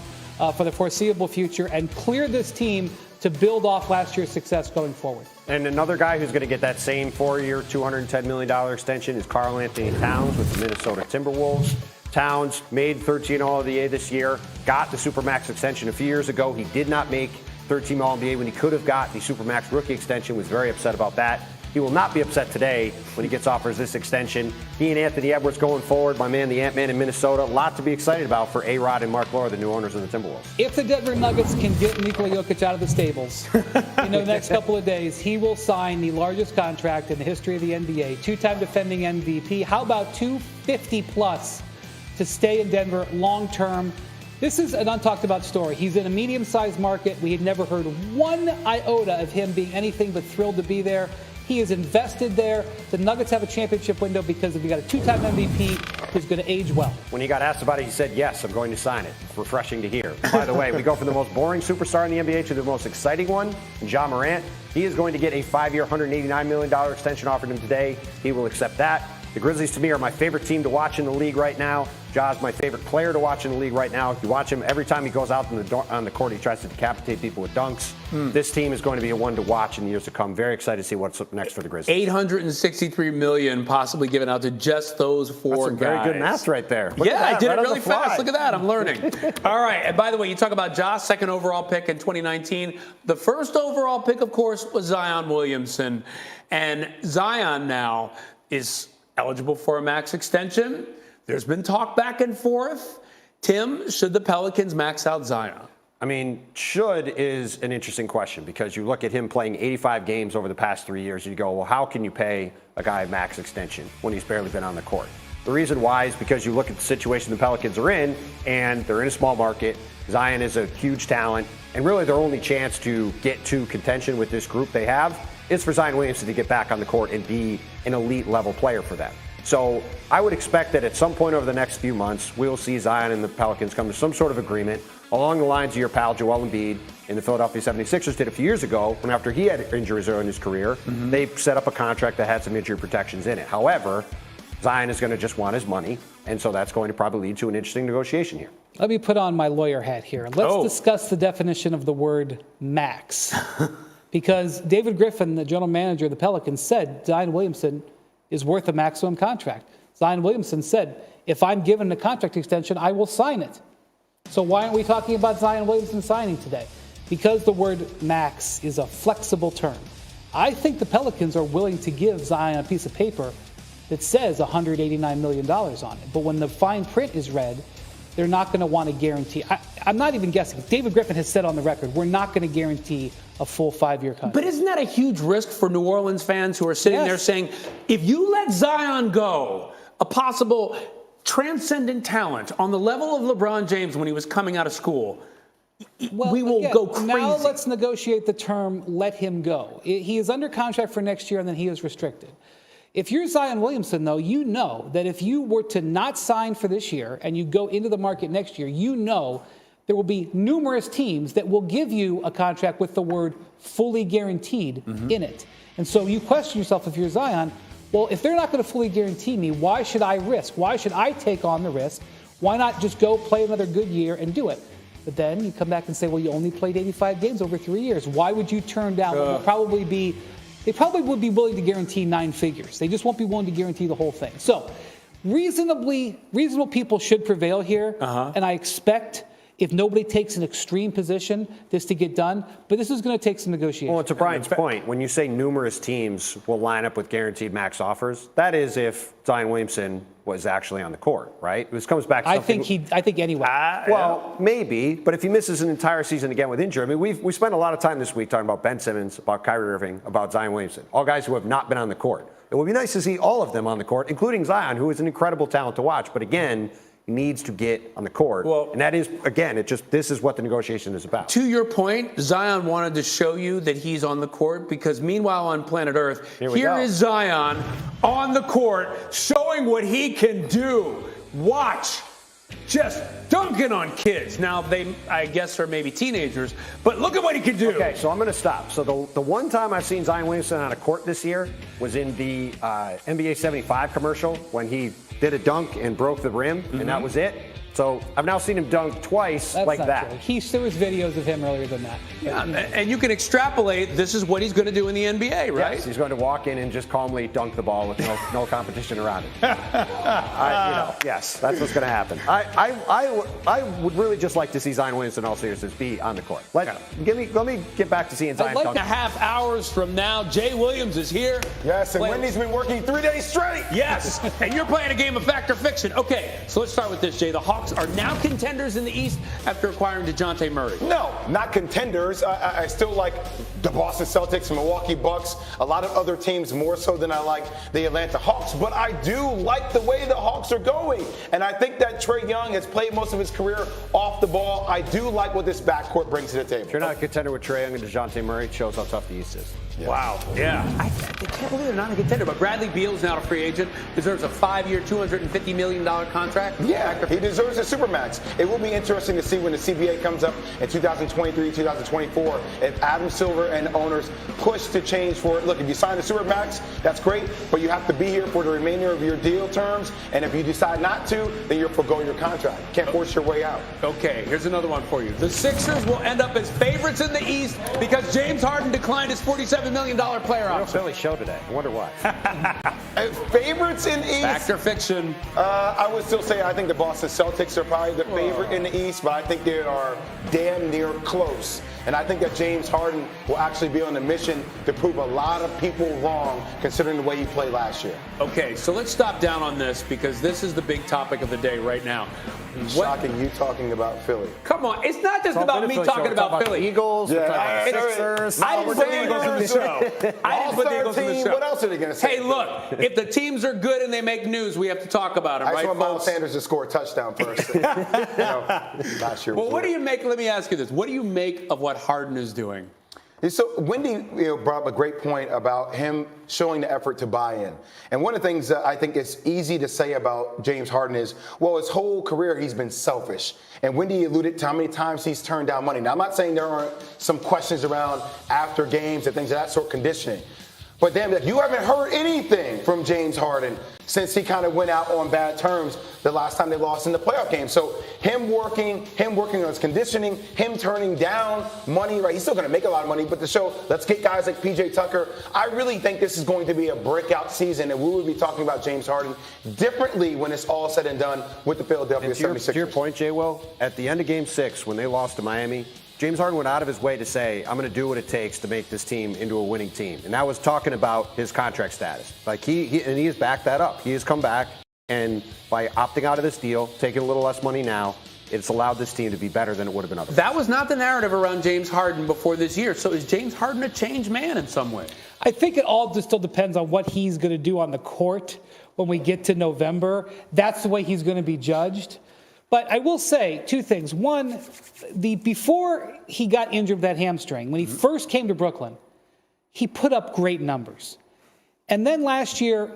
for the foreseeable future and clear this team to build off last year's success going forward. And another guy who's going to get that same 4-year, $210 million extension is Karl Anthony Towns with the Minnesota Timberwolves. Towns made 13 All-NBA this year, got the Supermax extension a few years ago. He did not make 13 All-NBA when he could have got the Supermax rookie extension, was very upset about that. He will not be upset today when he gets offers this extension. He and Anthony Edwards going forward, my man, the Ant-Man in Minnesota. A lot to be excited about for A-Rod and Mark Lora, the new owners of the Timberwolves. If the Denver Nuggets can get Nikola Jokic out of the stables in the next couple of days, he will sign the largest contract in the history of the NBA. 2-time defending MVP. How about $250+ to stay in Denver long-term? This is an untalked about story. He's in a medium-sized market. We had never heard one iota of him being anything but thrilled to be there. He is invested there. The Nuggets have a championship window because we got a 2-time MVP who's going to age well. When he got asked about it, he said, yes, I'm going to sign it. It's refreshing to hear. By the way, we go from the most boring superstar in the NBA to the most exciting one, Ja Morant. He is going to get a 5-year, $189 million extension offered him today. He will accept that. The Grizzlies, to me, are my favorite team to watch in the league right now. Ja's my favorite player to watch in the league right now. If you watch him, every time he goes out on the court, he tries to decapitate people with dunks. This team is going to be a one to watch in the years to come. Very excited to see what's up next for the Grizzlies. $863 million possibly given out to just those 4 guys. Very good math right there. I did it really fast. Look at that. I'm learning. All right. And by the way, you talk about Ja, second overall pick in 2019. The first overall pick, of course, was Zion Williamson. And Zion now is eligible for a max extension. There's been talk back and forth. Tim, should the Pelicans max out Zion? I mean, should is an interesting question because you look at him playing 85 games over the past 3 years and you go, well, how can you pay a guy a max extension when he's barely been on the court? The reason why is because you look at the situation the Pelicans are in, and they're in a small market. Zion is a huge talent, and really their only chance to get to contention with this group they have is for Zion Williamson to get back on the court and be an elite level player for them. So I would expect that at some point over the next few months, we'll see Zion and the Pelicans come to some sort of agreement along the lines of your pal Joel Embiid and the Philadelphia 76ers did a few years ago when after he had injuries early in his career, they set up a contract that had some injury protections in it. However, Zion is going to just want his money, and so that's going to probably lead to an interesting negotiation here. Let me put on my lawyer hat here. Let's discuss the definition of the word max. Because David Griffin, the general manager of the Pelicans, said Zion Williamson is worth a maximum contract. Zion Williamson said, if I'm given a contract extension, I will sign it. So why aren't we talking about Zion Williamson signing today? Because the word max is a flexible term. I think the Pelicans are willing to give Zion a piece of paper that says $189 million on it. But when the fine print is read, they're not going to want to guarantee. I'm not even guessing. David Griffin has said on the record, we're not going to guarantee a full 5-year contract. But isn't that a huge risk for New Orleans fans who are sitting there saying, if you let Zion go, a possible transcendent talent on the level of LeBron James when he was coming out of school, we will go crazy. Now let's negotiate the term let him go. He is under contract for next year, and then he is restricted. If you're Zion Williamson, though, you know that if you were to not sign for this year and you go into the market next year, you know there will be numerous teams that will give you a contract with the word fully guaranteed in it. And so you question yourself, if you're Zion, well, if they're not going to fully guarantee me, why should I risk? Why should I take on the risk? Why not just go play another good year and do it? But then you come back and say, well, you only played 85 games over 3 years. Why would you turn down what would probably be, they probably would be willing to guarantee 9 figures. They just won't be willing to guarantee the whole thing. So reasonable people should prevail here. And I expect, if nobody takes an extreme position, this to get done. But this is going to take some negotiation. Well, to Brian's point, when you say numerous teams will line up with guaranteed max offers, that is if Zion Williamson was actually on the court, right? This comes back to something. I think anyway. Well, maybe, but if he misses an entire season again with injury, I mean, we spent a lot of time this week talking about Ben Simmons, about Kyrie Irving, about Zion Williamson, all guys who have not been on the court. It would be nice to see all of them on the court, including Zion, who is an incredible talent to watch. But again, he needs to get on the court. Well, and that is, again, this is what the negotiation is about. To your point, Zion wanted to show you that he's on the court because meanwhile on planet Earth, here is Zion on the court showing what he can do. Watch. Just dunking on kids. Now, they, I guess, are maybe teenagers, but look at what he can do. Okay, so I'm going to stop. So the one time I've seen Zion Williamson on a court this year was in the NBA 75 commercial when he did a dunk and broke the rim, and that was it. So I've now seen him dunk twice like that. There was videos of him earlier than that. Yeah, and you can extrapolate, this is what he's going to do in the NBA, right? Yes, he's going to walk in and just calmly dunk the ball with no competition around it. Yes, that's what's going to happen. I would really just like to see Zion Williamson, in all seriousness, be on the court. Let me get back to seeing Zion dunk. 1.5 hours from now, Jay Williams is here. Yes, and Wendy's been working 3 days straight. Yes, and you're playing a game of fact or fiction. Okay, so let's start with this, Jay. The Hawks are now contenders in the East after acquiring DeJounte Murray. No, not contenders. I still like the Boston Celtics, Milwaukee Bucks, a lot of other teams more so than I like the Atlanta Hawks. But I do like the way the Hawks are going. And I think that Trae Young has played most of his career off the ball. I do like what this backcourt brings to the table. If you're not a contender with Trae Young and DeJounte Murray, it shows how tough the East is. Yes. Wow. Yeah. I can't believe they're not a contender. But Bradley Beal is now a free agent, deserves a 5-year, $250 million contract. Yeah, he deserves a Supermax. It will be interesting to see when the CBA comes up in 2023, 2024, if Adam Silver and owners push to change for it. Look, if you sign a Supermax, that's great, but you have to be here for the remainder of your deal terms. And if you decide not to, then you'll forgo your contract. Can't force your way out. Okay, here's another one for you. The Sixers will end up as favorites in the East because James Harden declined his $47 million player option. Philly show today. I wonder why. Favorites in East? Fact or fiction? I would still say I think the Boston Celtics are probably the favorite in the East, but I think they are damn near close. And I think that James Harden will actually be on a mission to prove a lot of people wrong, considering the way he played last year. Okay, so let's stop down on this because this is the big topic of the day right now. Shocking you talking about Philly. Come on, it's not just about me talking about Philly. Eagles, Sixers. I didn't put the Eagles in the show. I didn't put the Eagles in the show. What else are they going to say? Hey, look, if the teams are good and they make news, we have to talk about them, I right, just want Miles folks? Sanders to score a touchdown first. Last year. Well, what do you make? Let me ask you this: what do you make of what Harden is doing? So Wendy brought up a great point about him showing the effort to buy in. And one of the things that I think is easy to say about James Harden is, well, his whole career he's been selfish. And Wendy alluded to how many times he's turned down money. Now, I'm not saying there aren't some questions around after games and things of that sort, conditioning. But damn, you haven't heard anything from James Harden since he kind of went out on bad terms the last time they lost in the playoff game. So him working on his conditioning, him turning down money, right? He's still going to make a lot of money, but to show, let's get guys like PJ Tucker. I really think this is going to be a breakout season, and we will be talking about James Harden differently when it's all said and done with the Philadelphia 76ers. To your point, Jay Will, at the end of Game 6, when they lost to Miami, James Harden went out of his way to say, I'm going to do what it takes to make this team into a winning team. And that was talking about his contract status. Like he has backed that up. He has come back, and by opting out of this deal, taking a little less money now, it's allowed this team to be better than it would have been otherwise. That was not the narrative around James Harden before this year. So is James Harden a changed man in some way? I think it all just still depends on what he's going to do on the court when we get to November. That's the way he's going to be judged. But I will say two things. One, before he got injured with that hamstring, when he first came to Brooklyn, he put up great numbers. And then last year,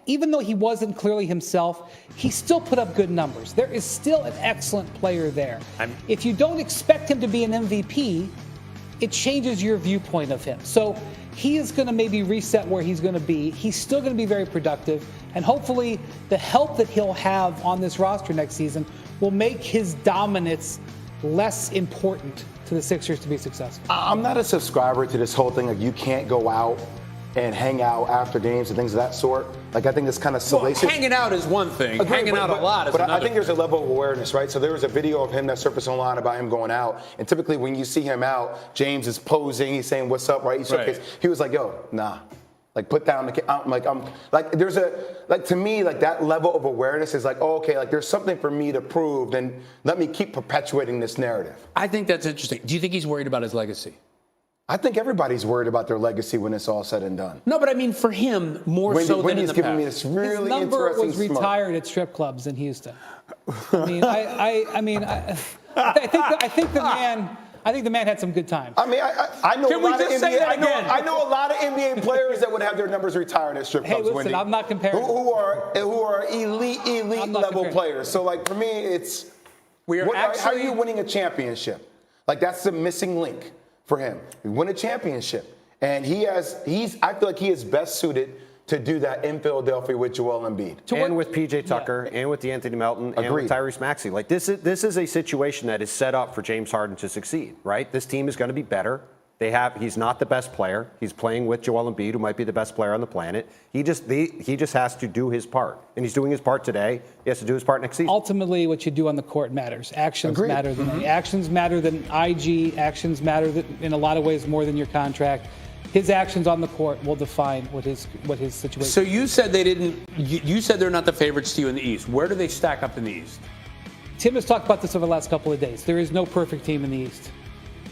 even though he wasn't clearly himself, he still put up good numbers. There is still an excellent player there. If you don't expect him to be an MVP, it changes your viewpoint of him. So he is going to maybe reset where he's going to be. He's still going to be very productive. And hopefully the help that he'll have on this roster next season will make his dominance less important to the Sixers to be successful. I'm not a subscriber to this whole thing of you can't go out and hang out after games and things of that sort. Like, I think it's kind of salacious. Well, hanging out is one thing. Hanging out a lot is another. But I think there's a level of awareness, right? So there was a video of him that surfaced online about him going out. And typically when you see him out, James is posing. He's saying, what's up, right? He was like, yo, nah. Like, put down the to me, like, that level of awareness is like, oh, okay, like, there's something for me to prove, then let me keep perpetuating this narrative. I think that's interesting. Do you think he's worried about his legacy? I think everybody's worried about their legacy when it's all said and done. No, but I mean, for him, more so than in the giving past. me this really His number interesting was retired at strip clubs in Houston. I think the man had some good times. I mean, I know a lot of NBA. I know a lot of NBA players that would have their numbers retired at strip clubs. Hey, listen, Wendy, I'm not comparing. Who are elite level players. So, like, for me, it's how are you winning a championship? Like, that's the missing link for him. You win a championship, and I feel like he is best suited to do that in Philadelphia with Joel Embiid. And with PJ Tucker, and with Anthony Melton, and with Tyrese Maxey. Like, this is a situation that is set up for James Harden to succeed, right? This team is going to be better. He's not the best player. He's playing with Joel Embiid, who might be the best player on the planet. He just has to do his part. And he's doing his part today. He has to do his part next season. Ultimately, what you do on the court matters. Actions matter. Actions matter than IG. Actions matter in a lot of ways more than your contract. His actions on the court will define what his situation is. So you said you said they're not the favorites to you in the East. Where do they stack up in the East? Tim has talked about this over the last couple of days. There is no perfect team in the East.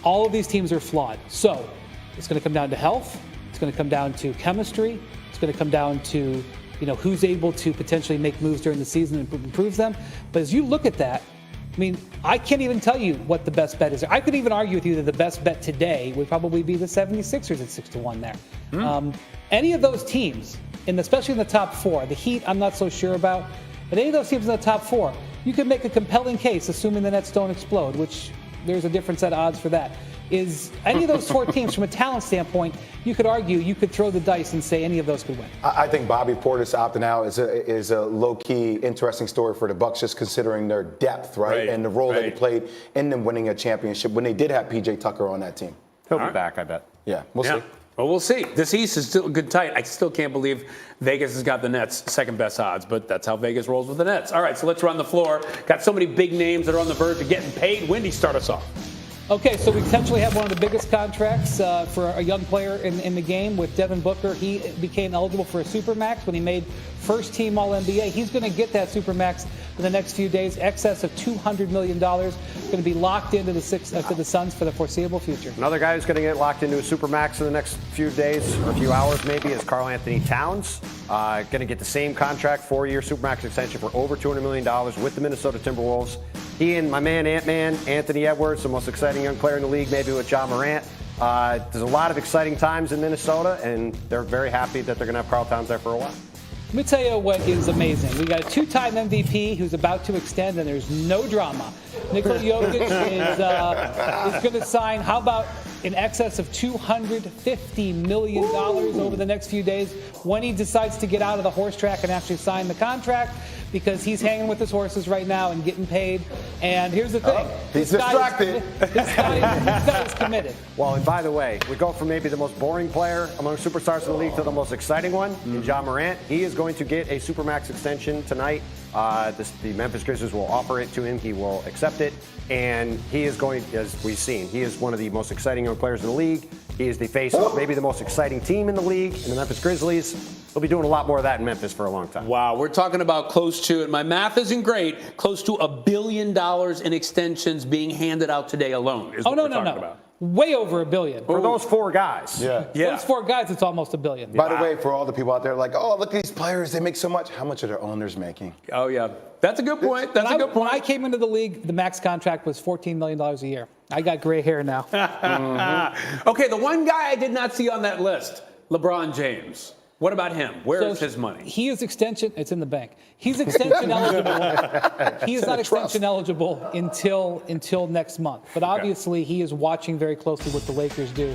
All of these teams are flawed. So it's going to come down to health. It's going to come down to chemistry. It's going to come down to, who's able to potentially make moves during the season and improve them. But as you look at that, I mean, I can't even tell you what the best bet is. I could even argue with you that the best bet today would probably be the 76ers at 6-1 there. Any of those teams, especially in the top four, the Heat I'm not so sure about, but any of those teams in the top four, you could make a compelling case, assuming the Nets don't explode, which there's a different set of odds for that. Is any of those four teams, from a talent standpoint, you could argue, you could throw the dice and say any of those could win. I think Bobby Portis opting out is a low-key interesting story for the Bucks, just considering their depth, right? And the role that he played in them winning a championship when they did have PJ Tucker on that team. He'll be back, I bet. Yeah, we'll see. Well, we'll see. This East is still good tight. I still can't believe Vegas has got the Nets second best odds, but that's how Vegas rolls with the Nets. All right, so let's run the floor. Got so many big names that are on the verge of getting paid. Wendy, start us off. Okay, so we potentially have one of the biggest contracts for a young player in the game with Devin Booker. He became eligible for a Supermax when he made first team All-NBA. He's going to get that Supermax in the next few days, excess of $200 million. Going to be locked into the Suns for the foreseeable future. Another guy who's going to get locked into a Supermax in the next few days or a few hours maybe is Karl Anthony Towns. Going to get the same contract, 4-year Supermax extension for over $200 million with the Minnesota Timberwolves. He and my man Ant-Man, Anthony Edwards, the most exciting young player in the league, maybe with Ja Morant. There's a lot of exciting times in Minnesota, and they're very happy that they're going to have Karl Towns there for a while. Let me tell you what is amazing. We got a two-time MVP who's about to extend, and there's no drama. Nikola Jokic is going to sign, how about in excess of $250 million over the next few days when he decides to get out of the horse track and actually sign the contract, because he's hanging with his horses right now and getting paid. And here's the thing. He's distracted. This guy is committed. Well, and by the way, we go from maybe the most boring player among superstars in the league to the most exciting one, in Ja Morant. He is going to get a Supermax extension tonight. The Memphis Grizzlies will offer it to him. He will accept it. And he is going, as we've seen, he is one of the most exciting young players in the league. He is the face of maybe the most exciting team in the league, in the Memphis Grizzlies. He'll be doing a lot more of that in Memphis for a long time. Wow, we're talking about close to, and my math isn't great, close to $1 billion in extensions being handed out today alone. Is what we're talking about. Way over $1 billion. For those 4 guys. For those 4 guys, it's almost $1 billion. By the way, for all the people out there like, oh, look at these players, they make so much. How much are their owners making? Oh, yeah. That's a good point. That's a good point. When I came into the league, the max contract was $14 million a year. I got gray hair now. Okay, the one guy I did not see on that list, LeBron James. What about him? Where is his money? He is extension. It's in the bank. He's extension eligible. He is not extension eligible until next month. But obviously, he is watching very closely what the Lakers do.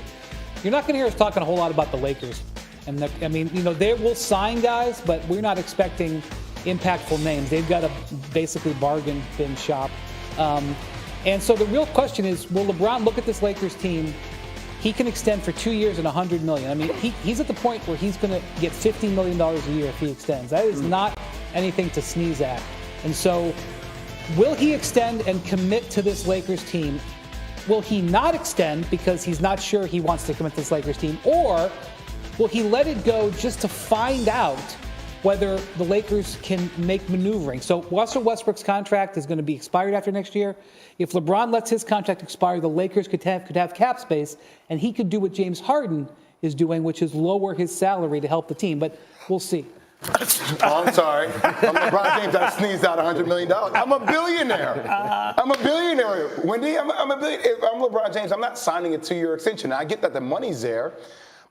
You're not going to hear us talking a whole lot about the Lakers. And they will sign guys, but we're not expecting impactful names. They've got a basically bargain bin shop. And so the real question is, will LeBron look at this Lakers team? He can extend for 2 years and $100 million. I mean, he's at the point where he's going to get $50 million a year if he extends. That is not anything to sneeze at. And so, will he extend and commit to this Lakers team? Will he not extend because he's not sure he wants to commit to this Lakers team? Or will he let it go just to find out whether the Lakers can make maneuvering? So Russell Westbrook's contract is going to be expired after next year. If LeBron lets his contract expire, the Lakers could have cap space, and he could do what James Harden is doing, which is lower his salary to help the team. But we'll see. Oh, I'm sorry. I'm LeBron James. I sneezed out $100 million. I'm a billionaire. I'm a billionaire. Wendy, I'm a billionaire. If I'm LeBron James, I'm not signing a 2-year extension. I get that the money's there.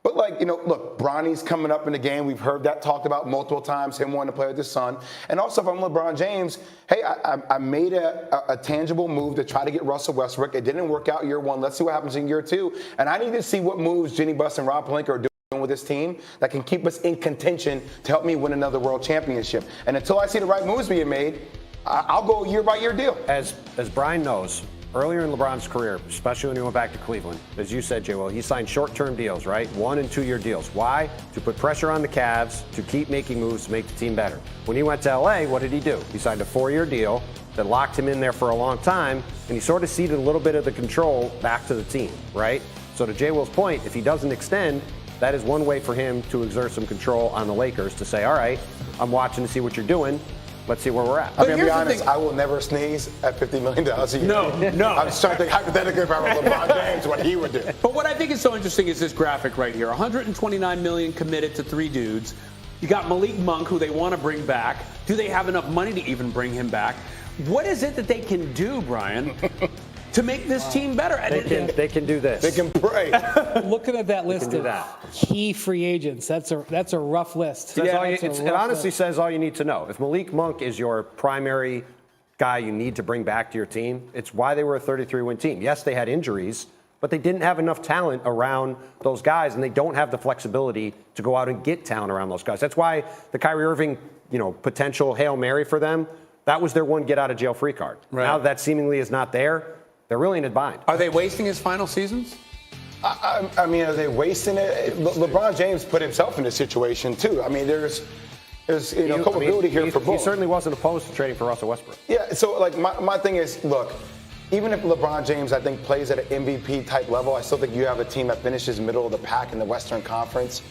But, look, Bronny's coming up in the game. We've heard that talked about multiple times, him wanting to play with his son. And also, if I'm LeBron James, hey, I made a tangible move to try to get Russell Westbrook. It didn't work out year 1. Let's see what happens in year 2. And I need to see what moves Jenny Buss and Rob Pelinka are doing with this team that can keep us in contention to help me win another world championship. And until I see the right moves being made, I'll go year-by-year deal. As Brian knows, earlier in LeBron's career, especially when he went back to Cleveland, as you said, J-Will, he signed short-term deals, right? 1- and 2-year deals. Why? To put pressure on the Cavs, to keep making moves to make the team better. When he went to LA, what did he do? He signed a 4-year deal that locked him in there for a long time, and he sort of ceded a little bit of the control back to the team, right? So to J-Will's point, if he doesn't extend, that is one way for him to exert some control on the Lakers to say, all right, I'm watching to see what you're doing. Let's see where we're at. I'm going to be honest, I will never sneeze at $50 million a year. No. I'm just trying to think hypothetically if I were LeBron James, what he would do. But what I think is so interesting is this graphic right here. $129 million committed to 3 dudes. You got Malik Monk, who they want to bring back. Do they have enough money to even bring him back? What is it that they can do, Brian, to make this team better? They can do this. They can pray. Looking at that list of key free agents, that's a rough list. It honestly says all you need to know. If Malik Monk is your primary guy you need to bring back to your team, it's why they were a 33-win team. Yes, they had injuries, but they didn't have enough talent around those guys, and they don't have the flexibility to go out and get talent around those guys. That's why the Kyrie Irving, potential Hail Mary for them, that was their one get-out-of-jail-free card. Right. Now that seemingly is not there, they're really in a bind. Are they wasting his final seasons? I mean, are they wasting it? LeBron James put himself in this situation, too. I mean, there's culpability here for both. He certainly wasn't opposed to trading for Russell Westbrook. Yeah, so, my thing is, look, even if LeBron James, I think, plays at an MVP-type level, I still think you have a team that finishes middle of the pack in the Western Conference.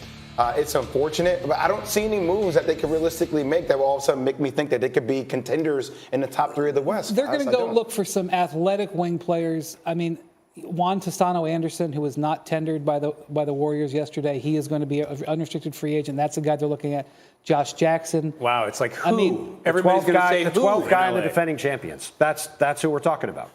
It's unfortunate, but I don't see any moves that they could realistically make that will all of a sudden make me think that they could be contenders in the top 3 of the West. They're going to go look for some athletic wing players. I mean, Juan Toscano Anderson, who was not tendered by the Warriors yesterday, he is going to be an unrestricted free agent. That's the guy they're looking at. Josh Jackson. Wow, it's like who? I mean, everybody's going to say the 12th guy in the defending champions. That's who we're talking about.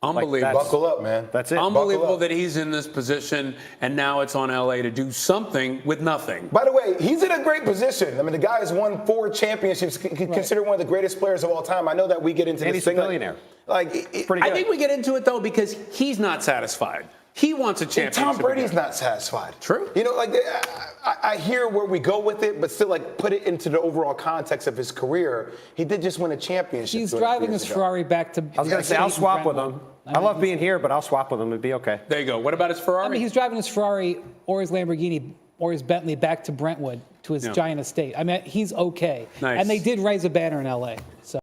Unbelievable. Buckle up, man. That's it. Unbelievable that he's in this position, and now it's on LA to do something with nothing. By the way, he's in a great position. I mean, the guy has won 4 championships, considered one of the greatest players of all time. I know that we get into and this he's a billionaire. Pretty good. I think we get into it, though, because he's not satisfied. He wants a championship. Tom Brady's not satisfied. True. I hear where we go with it, but still, put it into the overall context of his career. He did just win a championship. He's driving his Ferrari back to. I was going to say, I'll swap with him. I love being here, but I'll swap with him. It'd be okay. There you go. What about his Ferrari? I mean, he's driving his Ferrari or his Lamborghini or his Bentley back to Brentwood to his giant estate. I mean, he's okay. Nice. And they did raise a banner in L.A. So.